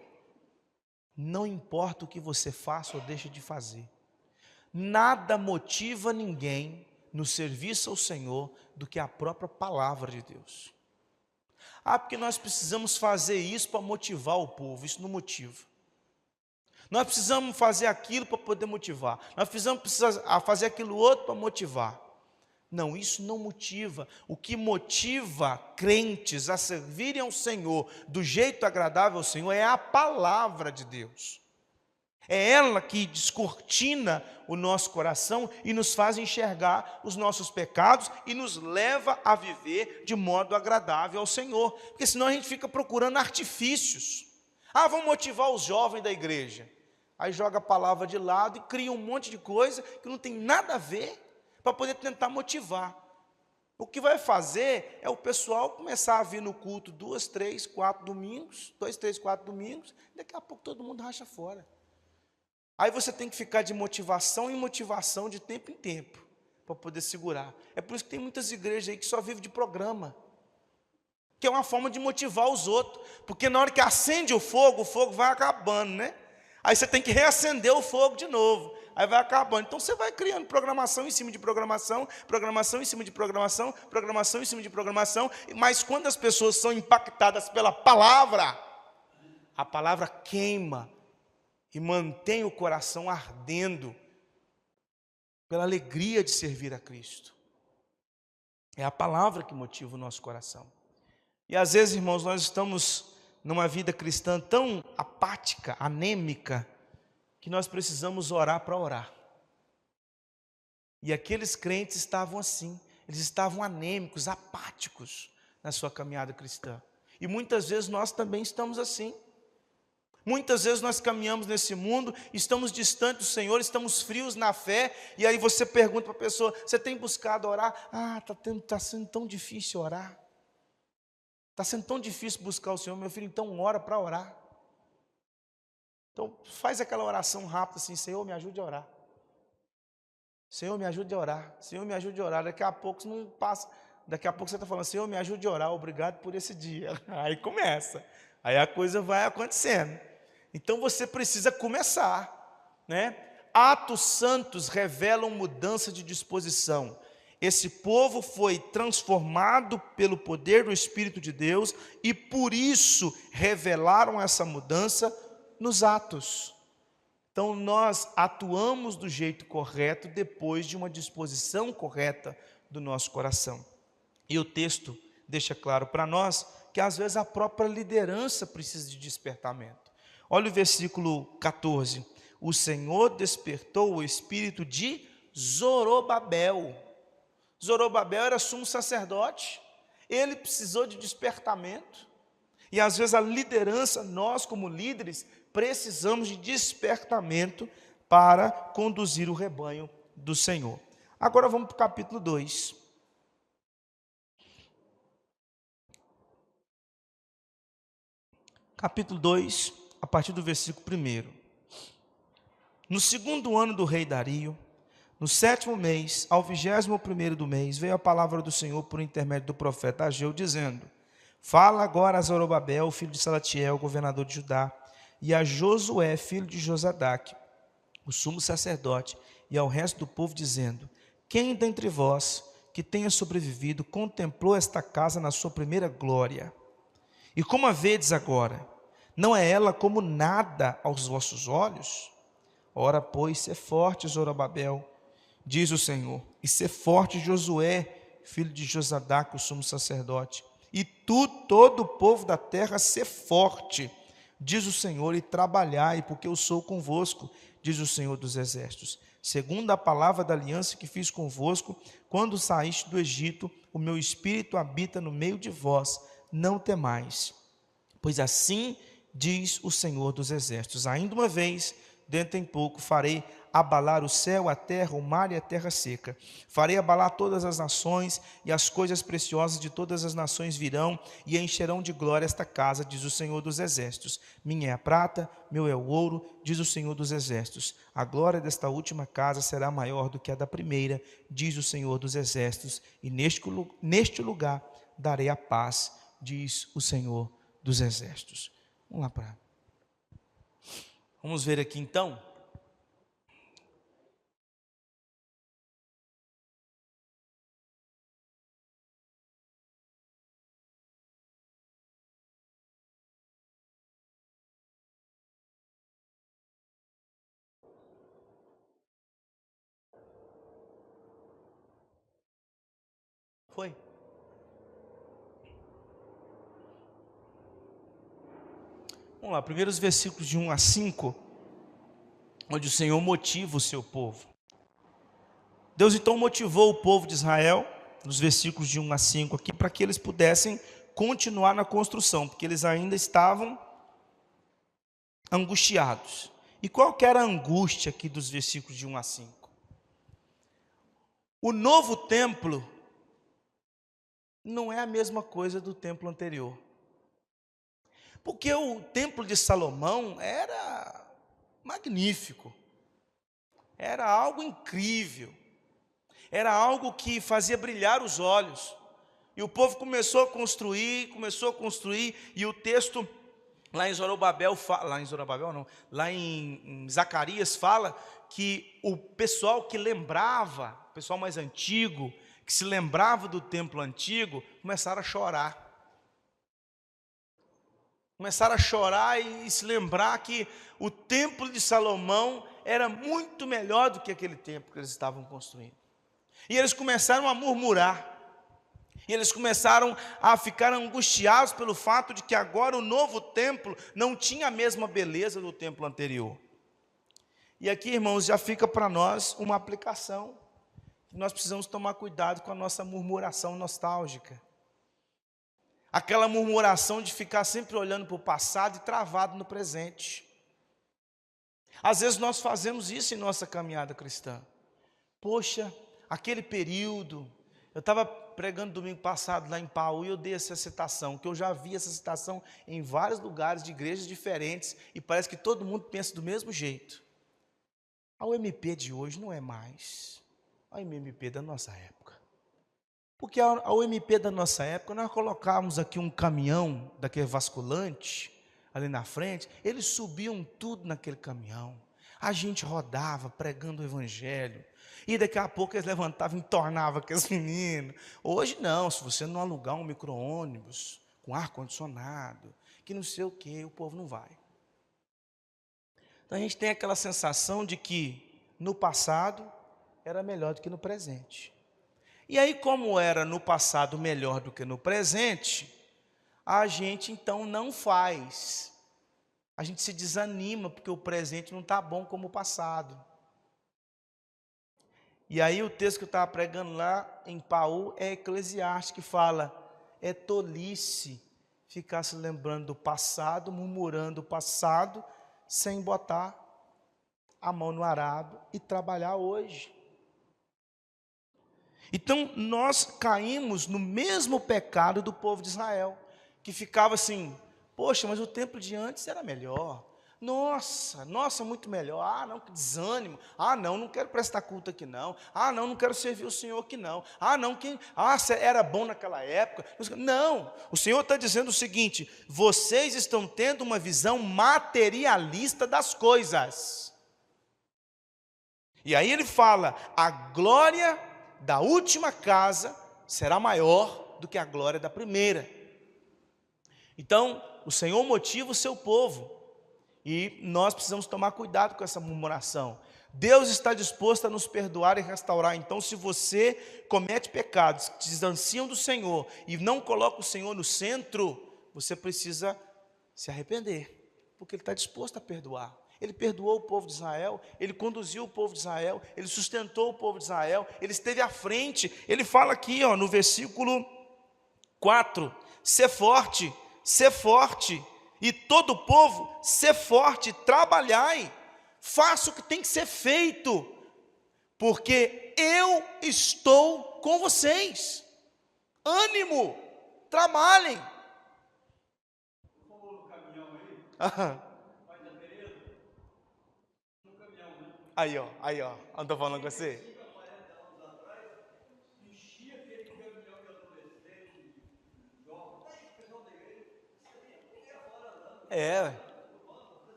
não importa o que você faça ou deixe de fazer, nada motiva ninguém no serviço ao Senhor do que a própria palavra de Deus. Porque nós precisamos fazer isso para motivar o povo. Isso não motiva. Nós precisamos fazer aquilo para poder motivar. Nós precisamos fazer aquilo outro para motivar. Não, isso não motiva. O que motiva crentes a servirem ao Senhor do jeito agradável ao Senhor é a palavra de Deus. É ela que descortina o nosso coração e nos faz enxergar os nossos pecados e nos leva a viver de modo agradável ao Senhor. Porque senão a gente fica procurando artifícios. Vamos motivar os jovens da igreja. Aí joga a palavra de lado e cria um monte de coisa que não tem nada a ver para poder tentar motivar. O que vai fazer é o pessoal começar a vir no culto 2, 3, 4 domingos, daqui a pouco todo mundo racha fora. Aí você tem que ficar de motivação em motivação de tempo em tempo, para poder segurar. É por isso que tem muitas igrejas aí que só vivem de programa, que é uma forma de motivar os outros, porque na hora que acende o fogo vai acabando, né? Aí você tem que reacender o fogo de novo, aí vai acabando. Então você vai criando programação em cima de programação, programação em cima de programação, programação em cima de programação, mas quando as pessoas são impactadas pela palavra, a palavra queima, e mantém o coração ardendo pela alegria de servir a Cristo. É a palavra que motiva o nosso coração. E às vezes, irmãos, nós estamos numa vida cristã tão apática, anêmica, que nós precisamos orar para orar. E aqueles crentes estavam assim, eles estavam anêmicos, apáticos na sua caminhada cristã. E muitas vezes nós também estamos assim. Muitas vezes nós caminhamos nesse mundo, estamos distantes do Senhor, estamos frios na fé, e aí você pergunta para a pessoa: você tem buscado orar? Está sendo tão difícil orar. Está sendo tão difícil buscar o Senhor, meu filho, então ora para orar. Então faz aquela oração rápida assim: Senhor, me ajude a orar. Senhor, me ajude a orar. Senhor, me ajude a orar. Daqui a pouco não passa. Daqui a pouco você está falando: Senhor, me ajude a orar, obrigado por esse dia. Aí começa, aí a coisa vai acontecendo. Então você precisa começar, né? Atos santos revelam mudança de disposição. Esse povo foi transformado pelo poder do Espírito de Deus e por isso revelaram essa mudança nos atos. Então nós atuamos do jeito correto depois de uma disposição correta do nosso coração. E o texto deixa claro para nós que às vezes a própria liderança precisa de despertamento. Olha o versículo 14. O Senhor despertou o espírito de Zorobabel. Zorobabel era sumo sacerdote. Ele precisou de despertamento. E às vezes a liderança, nós como líderes, precisamos de despertamento para conduzir o rebanho do Senhor. Agora vamos para o capítulo 2. Capítulo 2, a partir do versículo 1. No segundo ano do rei Dario, no 7º mês, ao 21º do mês, veio a palavra do Senhor por intermédio do profeta Ageu, dizendo: Fala agora a Zorobabel, filho de Salatiel, governador de Judá, e a Josué, filho de Josadaque, o sumo sacerdote, e ao resto do povo, dizendo: Quem dentre vós que tenha sobrevivido contemplou esta casa na sua primeira glória? E como a vedes agora? Não é ela como nada aos vossos olhos? Ora, pois, sê forte, Zorobabel, diz o Senhor, e sê forte, Josué, filho de Josadaque, o sumo sacerdote, e tu, todo o povo da terra, sê forte, diz o Senhor, e trabalhai, porque eu sou convosco, diz o Senhor dos exércitos. Segundo a palavra da aliança que fiz convosco, quando saíste do Egito, o meu espírito habita no meio de vós, não temais, pois assim diz o Senhor dos exércitos: ainda uma vez, dentro em pouco, farei abalar o céu, a terra, o mar e a terra seca. Farei abalar todas as nações, e as coisas preciosas de todas as nações virão e encherão de glória esta casa, diz o Senhor dos exércitos. Minha é a prata, meu é o ouro, diz o Senhor dos exércitos. A glória desta última casa será maior do que a da primeira, diz o Senhor dos exércitos. E neste lugar darei a paz, diz o Senhor dos exércitos. Vamos ver aqui então Foi. Vamos lá, primeiros versículos de 1 a 5, onde o Senhor motiva o seu povo. Deus então motivou o povo de Israel, nos versículos de 1 a 5 aqui, para que eles pudessem continuar na construção, porque eles ainda estavam angustiados. E qual que era a angústia aqui dos versículos de 1 a 5? O novo templo não é a mesma coisa do templo anterior. Porque o templo de Salomão era magnífico, era algo incrível, era algo que fazia brilhar os olhos. E o povo começou a construir, e o texto lá em Zacarias fala que o pessoal que lembrava, o pessoal mais antigo, que se lembrava do templo antigo, começaram a chorar. Começaram a chorar e se lembrar que o templo de Salomão era muito melhor do que aquele templo que eles estavam construindo. E eles começaram a murmurar. E eles começaram a ficar angustiados pelo fato de que agora o novo templo não tinha a mesma beleza do templo anterior. E aqui, irmãos, já fica para nós uma aplicação. Nós precisamos tomar cuidado com a nossa murmuração nostálgica. Aquela murmuração de ficar sempre olhando para o passado e travado no presente. Às vezes nós fazemos isso em nossa caminhada cristã. Poxa, aquele período, eu estava pregando domingo passado lá em Paú e eu dei essa citação, que eu já vi essa citação em vários lugares de igrejas diferentes e parece que todo mundo pensa do mesmo jeito. A UMP de hoje não é mais a UMP da nossa época. Porque a UMP da nossa época, nós colocávamos aqui um caminhão daquele vasculante, ali na frente, eles subiam tudo naquele caminhão, a gente rodava pregando o evangelho, e daqui a pouco eles levantavam e tornavam aqueles meninos. Hoje não, se você não alugar um micro-ônibus com ar-condicionado, que não sei o que, o povo não vai. Então a gente tem aquela sensação de que no passado era melhor do que no presente. E aí, como era no passado melhor do que no presente, a gente então não faz. A gente se desanima porque o presente não está bom como o passado. E aí o texto que eu estava pregando lá em Paú é Eclesiastes, que fala, é tolice ficar se lembrando do passado, murmurando o passado, sem botar a mão no arado e trabalhar hoje. Então, nós caímos no mesmo pecado do povo de Israel, que ficava assim, poxa, mas o templo de antes era melhor. Nossa, muito melhor. Ah, não, que desânimo. Ah, não quero prestar culto aqui não. Ah, não quero servir o Senhor aqui não. Ah, não, era bom naquela época. Não, o Senhor está dizendo o seguinte, vocês estão tendo uma visão materialista das coisas. E aí ele fala, a glória da última casa será maior do que a glória da primeira. Então, o Senhor motiva o seu povo, e nós precisamos tomar cuidado com essa murmuração. Deus está disposto a nos perdoar e restaurar. Então, se você comete pecados que te distanciam do Senhor, e não coloca o Senhor no centro, você precisa se arrepender, porque Ele está disposto a perdoar. Ele perdoou o povo de Israel, Ele conduziu o povo de Israel, Ele sustentou o povo de Israel, Ele esteve à frente. Ele fala aqui no versículo 4, ser forte, e todo o povo, ser forte, trabalhai, faça o que tem que ser feito, porque eu estou com vocês. Ânimo, trabalhem. Aí, ó, não estou falando com você?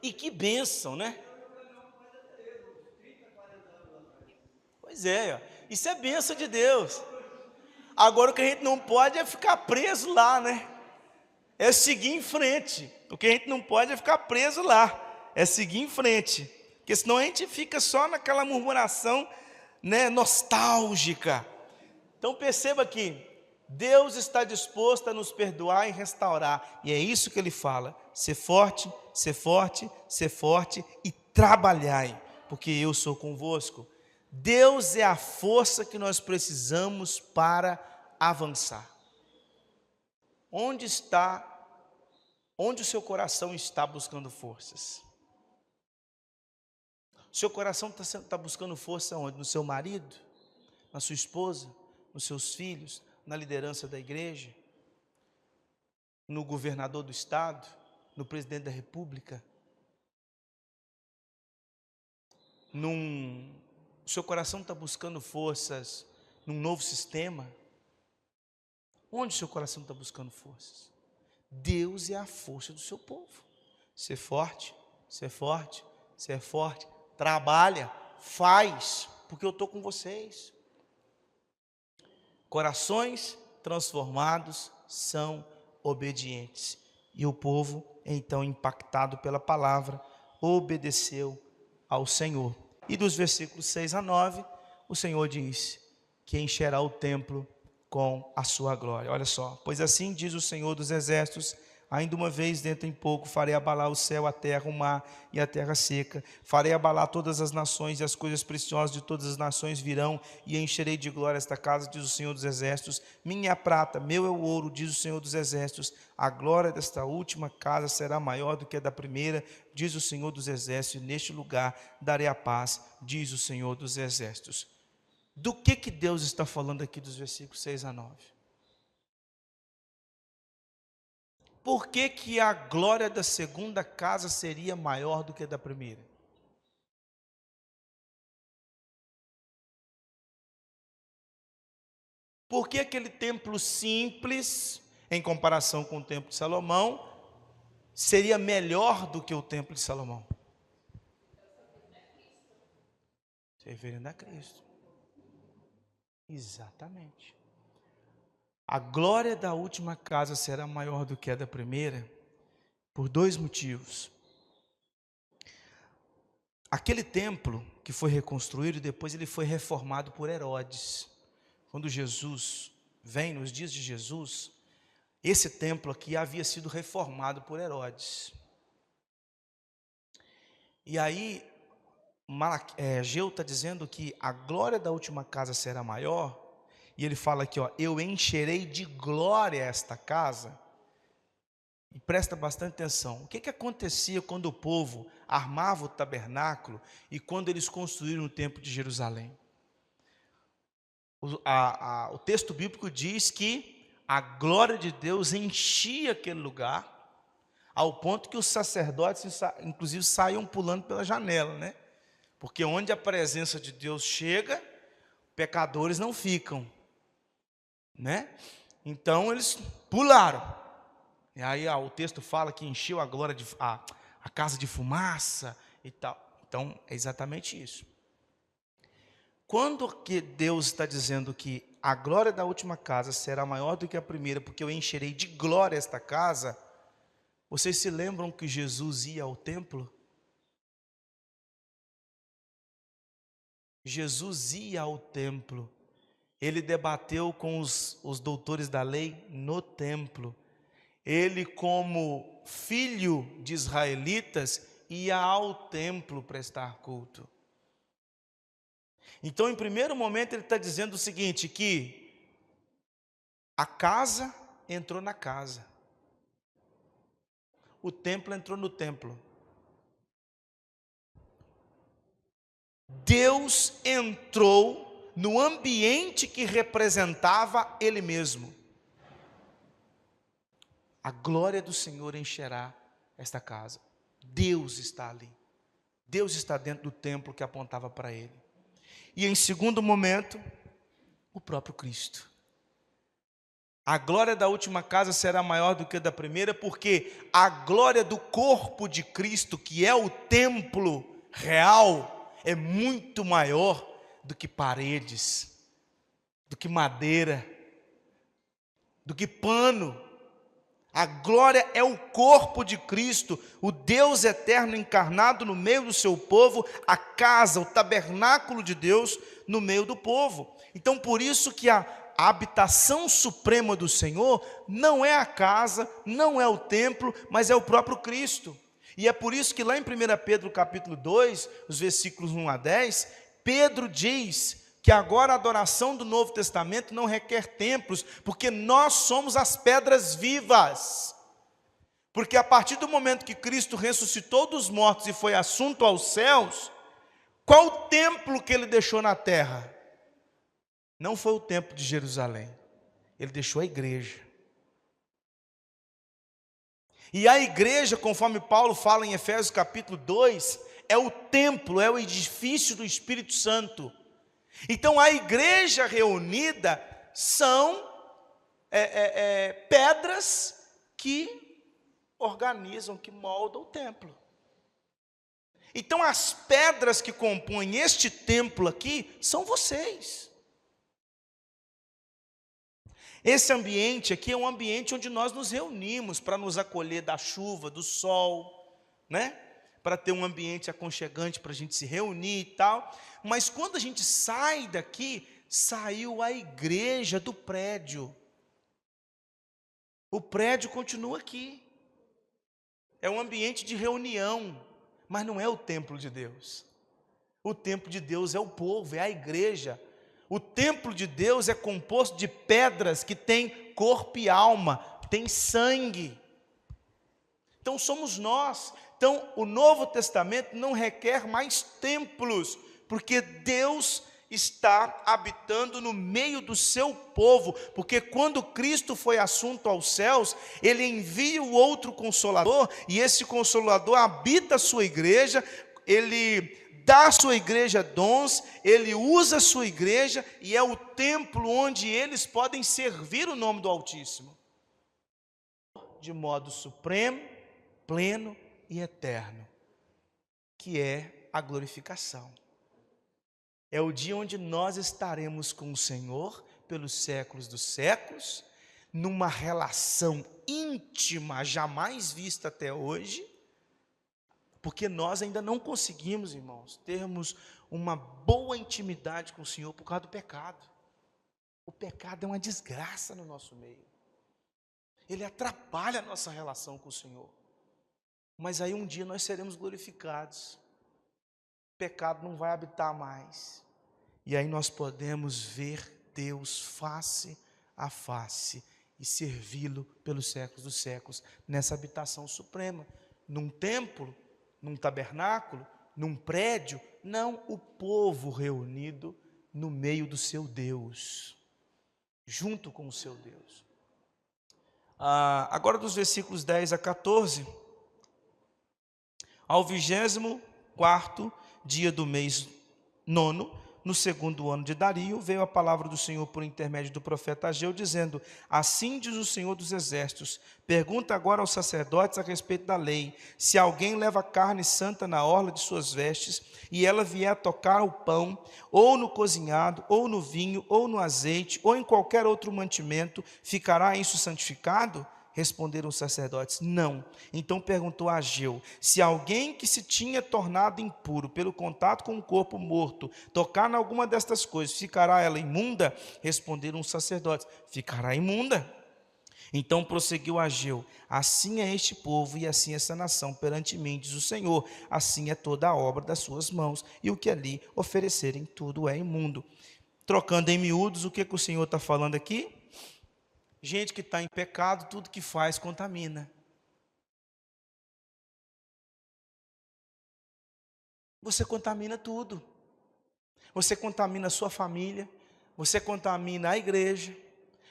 E que bênção, né? Pois é, isso é bênção de Deus. Agora o que a gente não pode é ficar preso lá, né? É seguir em frente. O que a gente não pode é ficar preso lá, é seguir em frente, porque senão a gente fica só naquela murmuração, né, nostálgica. Então perceba que Deus está disposto a nos perdoar e restaurar. E é isso que ele fala: ser forte, ser forte, ser forte e trabalhai, porque eu sou convosco. Deus é a força que nós precisamos para avançar. Onde o seu coração está buscando forças? O seu coração está buscando força onde? No seu marido? Na sua esposa? Nos seus filhos? Na liderança da igreja? No governador do estado? No presidente da república? O seu coração está buscando forças num novo sistema? Onde o seu coração está buscando forças? Deus é a força do seu povo. Ser forte, ser forte, ser forte. Trabalha, faz, porque eu estou com vocês. Corações transformados são obedientes. E o povo, então impactado pela palavra, obedeceu ao Senhor. E dos versículos 6 a 9, o Senhor diz que encherá o templo com a sua glória. Olha só: pois assim diz o Senhor dos exércitos: ainda uma vez, dentro em pouco, farei abalar o céu, a terra, o mar e a terra seca. Farei abalar todas as nações, e as coisas preciosas de todas as nações virão, e encherei de glória esta casa, diz o Senhor dos exércitos. Minha é a prata, meu é o ouro, diz o Senhor dos exércitos. A glória desta última casa será maior do que a da primeira, diz o Senhor dos exércitos, e neste lugar darei a paz, diz o Senhor dos exércitos. Do que Deus está falando aqui dos versículos 6 a 9? Por que a glória da segunda casa seria maior do que a da primeira? Por que aquele templo simples, em comparação com o templo de Salomão, seria melhor do que o templo de Salomão? Se referindo a Cristo. Exatamente. A glória da última casa será maior do que a da primeira, por dois motivos. Aquele templo que foi reconstruído, depois ele foi reformado por Herodes. Quando Jesus vem, nos dias de Jesus, esse templo aqui havia sido reformado por Herodes. E aí, Ageu está dizendo que a glória da última casa será maior, e ele fala aqui, ó: eu encherei de glória esta casa. E presta bastante atenção: o que acontecia quando o povo armava o tabernáculo e quando eles construíram o templo de Jerusalém? O texto bíblico diz que a glória de Deus enchia aquele lugar, ao ponto que os sacerdotes, inclusive, saíam pulando pela janela, né? Porque onde a presença de Deus chega, pecadores não ficam, né? Então eles pularam. E aí o texto fala que encheu a glória a casa de fumaça e tal. Então é exatamente isso. Quando que Deus está dizendo que a glória da última casa será maior do que a primeira, porque eu encherei de glória esta casa, vocês se lembram que Jesus ia ao templo? Jesus ia ao templo, ele debateu com os doutores da lei no templo. Ele, como filho de israelitas, ia ao templo prestar culto. Então, em primeiro momento, ele está dizendo o seguinte, que a casa entrou na casa, o templo entrou no templo. Deus entrou no ambiente que representava Ele mesmo. A glória do Senhor encherá esta casa. Deus está ali. Deus está dentro do templo que apontava para Ele. E em segundo momento, o próprio Cristo. A glória da última casa será maior do que a da primeira, porque a glória do corpo de Cristo, que é o templo real, é muito maior do que paredes, do que madeira, do que pano. A glória é o corpo de Cristo, o Deus eterno encarnado no meio do seu povo, a casa, o tabernáculo de Deus no meio do povo. Então, por isso que a habitação suprema do Senhor não é a casa, não é o templo, mas é o próprio Cristo. E é por isso que lá em 1 Pedro capítulo 2, os versículos 1 a 10, Pedro diz que agora a adoração do Novo Testamento não requer templos, porque nós somos as pedras vivas. Porque a partir do momento que Cristo ressuscitou dos mortos e foi assunto aos céus, qual o templo que ele deixou na terra? Não foi o templo de Jerusalém, ele deixou a igreja. E a igreja, conforme Paulo fala em Efésios capítulo 2, é o templo, é o edifício do Espírito Santo. Então a igreja reunida são pedras que organizam, que moldam o templo. Então as pedras que compõem este templo aqui são vocês. Esse ambiente aqui é um ambiente onde nós nos reunimos para nos acolher da chuva, do sol, né? Para ter um ambiente aconchegante para a gente se reunir e tal. Mas quando a gente sai daqui, saiu a igreja do prédio. O prédio continua aqui. É um ambiente de reunião, mas não é o templo de Deus. O templo de Deus é o povo, é a igreja. O templo de Deus é composto de pedras que têm corpo e alma, tem sangue. Então somos nós. Então o Novo Testamento não requer mais templos, porque Deus está habitando no meio do seu povo, porque quando Cristo foi assunto aos céus, ele envia o outro Consolador, e esse Consolador habita a sua igreja, ele dá à sua igreja dons, ele usa a sua igreja, e é o templo onde eles podem servir o nome do Altíssimo, de modo supremo, pleno e eterno, que é a glorificação. É o dia onde nós estaremos com o Senhor pelos séculos dos séculos, numa relação íntima, jamais vista até hoje, porque nós ainda não conseguimos, irmãos, termos uma boa intimidade com o Senhor por causa do pecado. O pecado é uma desgraça no nosso meio. Ele atrapalha a nossa relação com o Senhor. Mas aí um dia nós seremos glorificados. O pecado não vai habitar mais. E aí nós podemos ver Deus face a face e servi-lo pelos séculos dos séculos, nessa habitação suprema, num templo, num tabernáculo, num prédio, não, o povo reunido no meio do seu Deus, junto com o seu Deus. Agora dos versículos 10 a 14, ao 24º dia do mês 9, no segundo ano de Dario, veio a palavra do Senhor por intermédio do profeta Ageu, dizendo: assim diz o Senhor dos Exércitos, pergunta agora aos sacerdotes a respeito da lei, se alguém leva carne santa na orla de suas vestes, e ela vier a tocar o pão, ou no cozinhado, ou no vinho, ou no azeite, ou em qualquer outro mantimento, ficará isso santificado? Responderam os sacerdotes: não. Então perguntou a Ageu: se alguém que se tinha tornado impuro pelo contato com um corpo morto tocar em alguma destas coisas, ficará ela imunda? Responderam os sacerdotes: ficará imunda. Então prosseguiu Ageu: assim é este povo e assim essa nação perante mim, diz o Senhor, assim é toda a obra das suas mãos, e o que ali oferecerem tudo é imundo. Trocando em miúdos, o que o Senhor está falando aqui? Gente que está em pecado, tudo que faz contamina. Você contamina tudo. Você contamina a sua família, você contamina a igreja.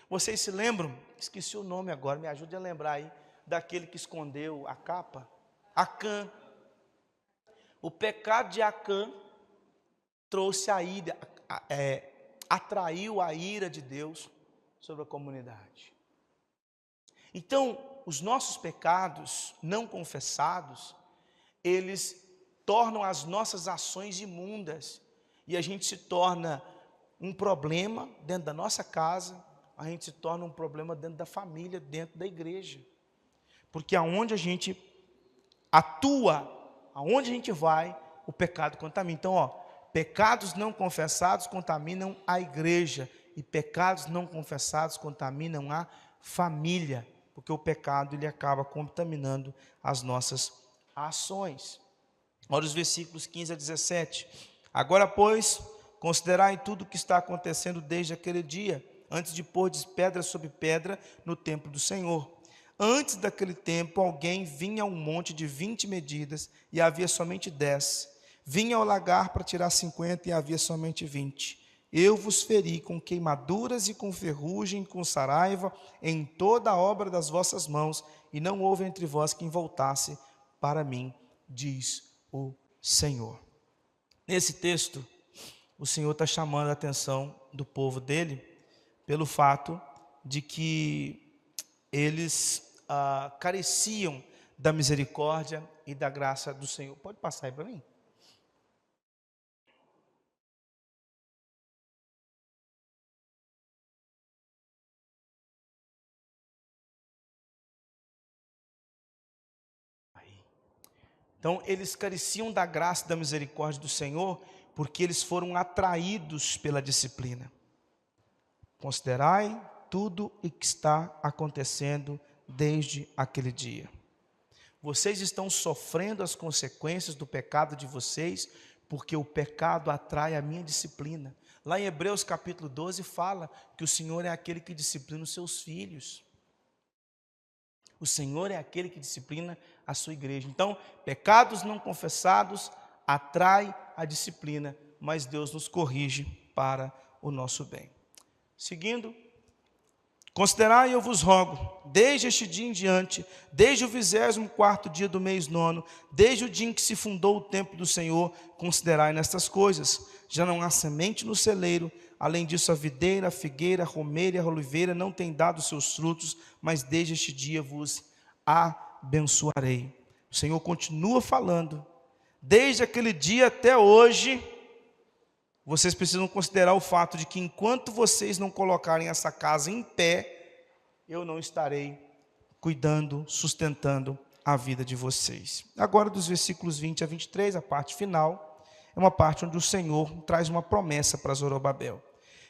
Vocês se lembram? Esqueci o nome agora, me ajude a lembrar aí, daquele que escondeu a capa? Acã. O pecado de Acã trouxe a ira, atraiu a ira de Deus sobre a comunidade. Então, os nossos pecados não confessados, eles tornam as nossas ações imundas, e a gente se torna um problema dentro da nossa casa, a gente se torna um problema dentro da família, dentro da igreja, porque aonde a gente atua, aonde a gente vai, o pecado contamina. Então, pecados não confessados contaminam a igreja, E pecados não confessados contaminam a família, porque o pecado ele acaba contaminando as nossas ações. Olha os versículos 15 a 17. Agora, pois, considerai tudo o que está acontecendo desde aquele dia, antes de pôr pedra sobre pedra no templo do Senhor. Antes daquele tempo, alguém vinha a um monte de 20 medidas e havia somente 10. Vinha ao lagar para tirar 50 e havia somente 20. Eu vos feri com queimaduras e com ferrugem, com saraiva, em toda a obra das vossas mãos, e não houve entre vós quem voltasse para mim, diz o Senhor. Nesse texto, o Senhor está chamando a atenção do povo dele, pelo fato de que eles careciam da misericórdia e da graça do Senhor. Pode passar aí para mim? Então, eles careciam da graça e da misericórdia do Senhor, porque eles foram atraídos pela disciplina. Considerai tudo o que está acontecendo desde aquele dia. Vocês estão sofrendo as consequências do pecado de vocês, porque o pecado atrai a minha disciplina. Lá em Hebreus capítulo 12 fala que o Senhor é aquele que disciplina os seus filhos. O Senhor é aquele que disciplina a sua igreja. Então, pecados não confessados atrai a disciplina, mas Deus nos corrige para o nosso bem. Seguindo, considerai, eu vos rogo, desde este dia em diante, desde o 24º dia do mês 9, desde o dia em que se fundou o templo do Senhor, considerai nestas coisas. Já não há semente no celeiro, além disso a videira, a figueira, a romeira e a oliveira não têm dado seus frutos, mas desde este dia vos abençoarei. O Senhor continua falando, desde aquele dia até hoje. Vocês precisam considerar o fato de que enquanto vocês não colocarem essa casa em pé, eu não estarei cuidando, sustentando a vida de vocês. Agora, dos versículos 20 a 23, a parte final, é uma parte onde o Senhor traz uma promessa para Zorobabel.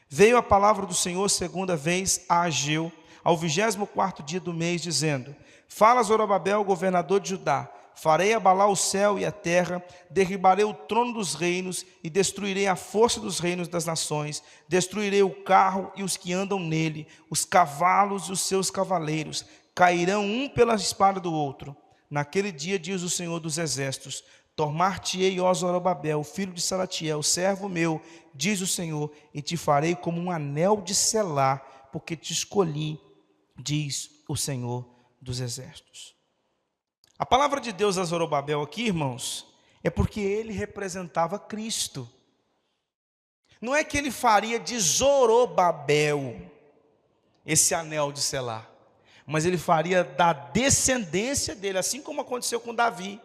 Veio a palavra do Senhor segunda vez a Ageu, ao 24º dia do mês, dizendo: Fala Zorobabel, governador de Judá, farei abalar o céu e a terra, derribarei o trono dos reinos e destruirei a força dos reinos das nações, destruirei o carro e os que andam nele, os cavalos e os seus cavaleiros, cairão um pela espada do outro. Naquele dia, diz o Senhor dos exércitos, tomar-te-ei, ó Zorobabel, filho de Salatiel, servo meu, diz o Senhor, e te farei como um anel de selar, porque te escolhi, diz o Senhor dos exércitos. A palavra de Deus a Zorobabel aqui, irmãos, é porque ele representava Cristo. Não é que ele faria de Zorobabel esse anel de selar, mas ele faria da descendência dele, assim como aconteceu com Davi.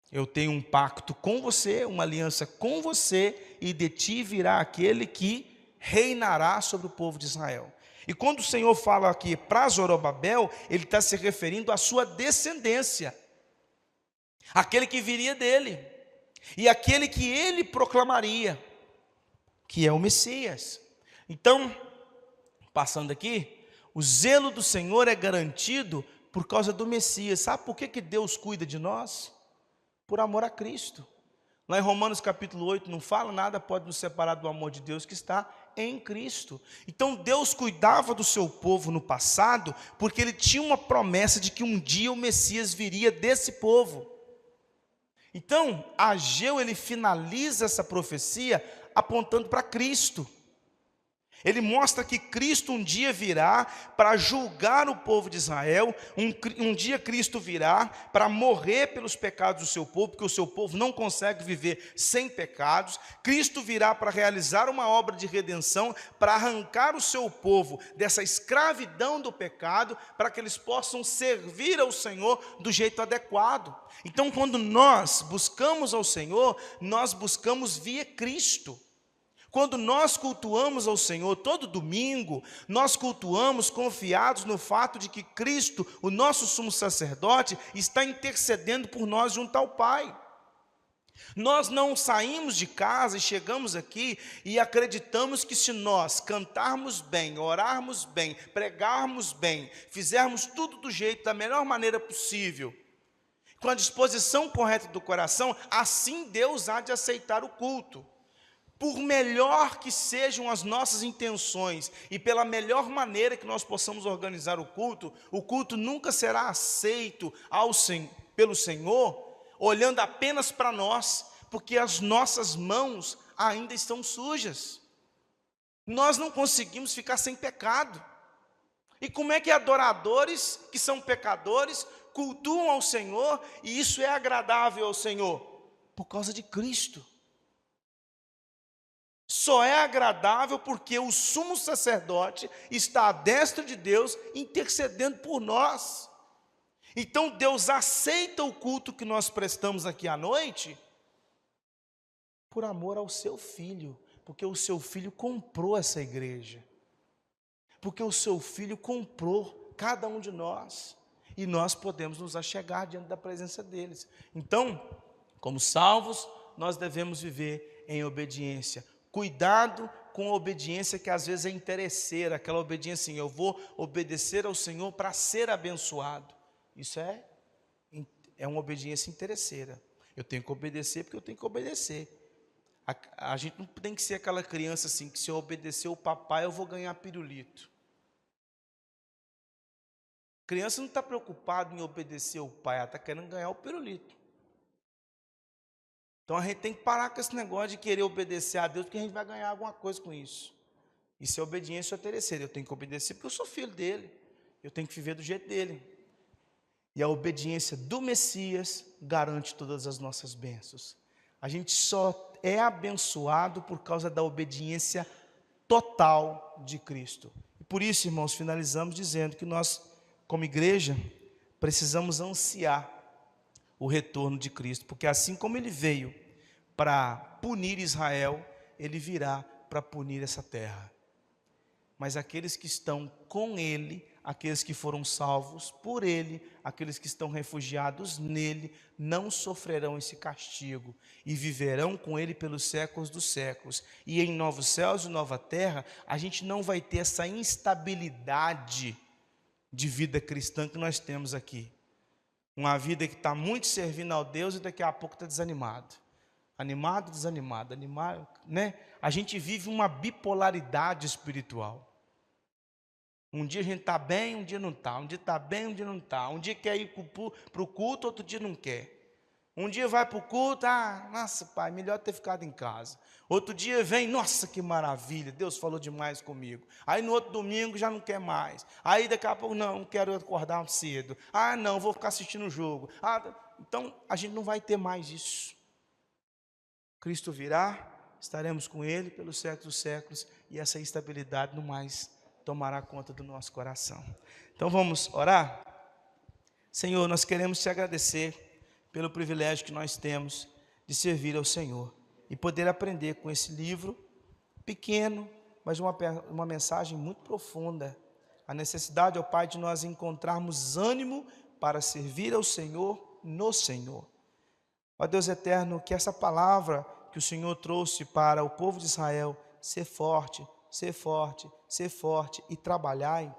Eu tenho um pacto com você, uma aliança com você, e de ti virá aquele que reinará sobre o povo de Israel. E quando o Senhor fala aqui para Zorobabel, ele está se referindo à sua descendência, aquele que viria dele, e aquele que ele proclamaria, que é o Messias. Então, passando aqui, o zelo do Senhor é garantido por causa do Messias. Sabe por que Deus cuida de nós? Por amor a Cristo. Lá em Romanos capítulo 8 não fala nada pode nos separar do amor de Deus que está em Cristo. Então Deus cuidava do seu povo no passado, porque ele tinha uma promessa de que um dia o Messias viria desse povo. Então Ageu ele finaliza essa profecia apontando para Cristo. Ele mostra que Cristo um dia virá para julgar o povo de Israel, um dia Cristo virá para morrer pelos pecados do seu povo, porque o seu povo não consegue viver sem pecados. Cristo virá para realizar uma obra de redenção, para arrancar o seu povo dessa escravidão do pecado, para que eles possam servir ao Senhor do jeito adequado. Então, quando nós buscamos ao Senhor, nós buscamos via Cristo. Quando nós cultuamos ao Senhor todo domingo, nós cultuamos confiados no fato de que Cristo, o nosso sumo sacerdote, está intercedendo por nós junto ao Pai. Nós não saímos de casa e chegamos aqui e acreditamos que se nós cantarmos bem, orarmos bem, pregarmos bem, fizermos tudo do jeito, da melhor maneira possível, com a disposição correta do coração, assim Deus há de aceitar o culto. Por melhor que sejam as nossas intenções e pela melhor maneira que nós possamos organizar o culto nunca será aceito pelo Senhor, olhando apenas para nós, porque as nossas mãos ainda estão sujas. Nós não conseguimos ficar sem pecado. E como é que adoradores que são pecadores cultuam ao Senhor e isso é agradável ao Senhor? Por causa de Cristo. Só é agradável porque o sumo sacerdote está à destra de Deus intercedendo por nós. Então Deus aceita o culto que nós prestamos aqui à noite por amor ao seu Filho, porque o seu Filho comprou essa igreja, porque o seu Filho comprou cada um de nós, e nós podemos nos achegar diante da presença deles. Então, como salvos, nós devemos viver em obediência. Cuidado com a obediência que às vezes é interesseira, aquela obediência assim, eu vou obedecer ao Senhor para ser abençoado. Isso é uma obediência interesseira. Eu tenho que obedecer porque eu tenho que obedecer. A gente não tem que ser aquela criança assim, que se eu obedecer o papai eu vou ganhar pirulito. A criança não está preocupada em obedecer o pai, ela está querendo ganhar o pirulito. Então a gente tem que parar com esse negócio de querer obedecer a Deus, porque a gente vai ganhar alguma coisa com isso. Isso é obediência interesseira. Eu tenho que obedecer porque eu sou filho dele. Eu tenho que viver do jeito dele. E a obediência do Messias garante todas as nossas bênçãos. A gente só é abençoado por causa da obediência total de Cristo. E por isso, irmãos, finalizamos dizendo que nós, como igreja, precisamos ansiar o retorno de Cristo, porque assim como ele veio para punir Israel, ele virá para punir essa terra. Mas aqueles que estão com ele, aqueles que foram salvos por ele, aqueles que estão refugiados nele, não sofrerão esse castigo e viverão com ele pelos séculos dos séculos. E em novos céus e nova terra, a gente não vai ter essa instabilidade de vida cristã que nós temos aqui. Uma vida que está muito servindo ao Deus e daqui a pouco está desanimado. Animado, desanimado, animado, né? A gente vive uma bipolaridade espiritual. Um dia a gente está bem, um dia não está. Um dia está bem, um dia não está. Um dia quer ir para o culto, outro dia não quer. Um dia vai para o culto, nossa pai, melhor ter ficado em casa. Outro dia vem, nossa que maravilha, Deus falou demais comigo. Aí no outro domingo já não quer mais. Aí daqui a pouco, não quero acordar cedo. Não, vou ficar assistindo o jogo. Então a gente não vai ter mais isso. Cristo virá, estaremos com Ele pelos séculos dos séculos e essa instabilidade não mais tomará conta do nosso coração. Então vamos orar? Senhor, nós queremos te agradecer pelo privilégio que nós temos de servir ao Senhor e poder aprender com esse livro pequeno, mas uma mensagem muito profunda. A necessidade, ó Pai, de nós encontrarmos ânimo para servir ao Senhor no Senhor. Ó Deus eterno, que essa palavra que o Senhor trouxe para o povo de Israel, ser forte, ser forte, ser forte e trabalhai,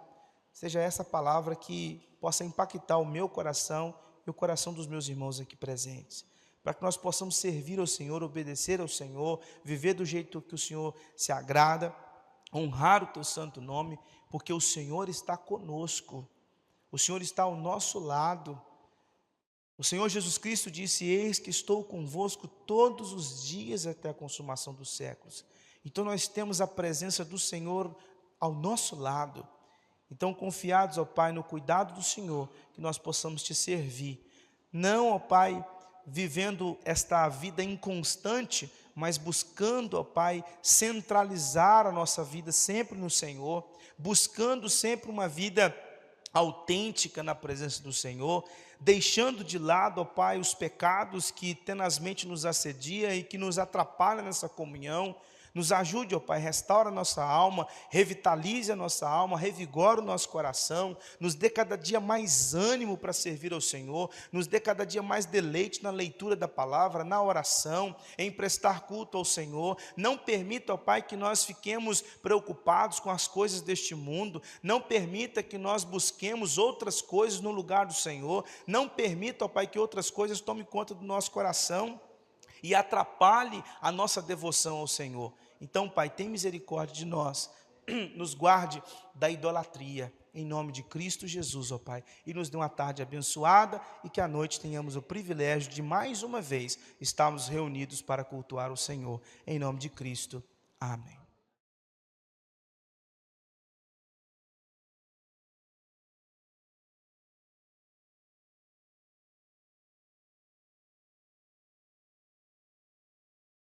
seja essa palavra que possa impactar o meu coração e o coração dos meus irmãos aqui presentes, para que nós possamos servir ao Senhor, obedecer ao Senhor, viver do jeito que o Senhor se agrada, honrar o teu santo nome, porque o Senhor está conosco, o Senhor está ao nosso lado. O Senhor Jesus Cristo disse: eis que estou convosco todos os dias até a consumação dos séculos. Então nós temos a presença do Senhor ao nosso lado. Então, confiados, ó Pai, no cuidado do Senhor, que nós possamos te servir. Não, ó Pai, vivendo esta vida inconstante, mas buscando, ó Pai, centralizar a nossa vida sempre no Senhor, buscando sempre uma vida autêntica na presença do Senhor, deixando de lado, ó Pai, os pecados que tenazmente nos assediam e que nos atrapalham nessa comunhão. Nos ajude, ó Pai, restaura a nossa alma, revitalize a nossa alma, revigora o nosso coração, nos dê cada dia mais ânimo para servir ao Senhor, nos dê cada dia mais deleite na leitura da palavra, na oração, em prestar culto ao Senhor. Não permita, ó Pai, que nós fiquemos preocupados com as coisas deste mundo, não permita que nós busquemos outras coisas no lugar do Senhor, não permita, ó Pai, que outras coisas tomem conta do nosso coração e atrapalhe a nossa devoção ao Senhor. Então, Pai, tem misericórdia de nós, nos guarde da idolatria, em nome de Cristo Jesus, ó Pai, e nos dê uma tarde abençoada e que à noite tenhamos o privilégio de mais uma vez estarmos reunidos para cultuar o Senhor, em nome de Cristo. Amém.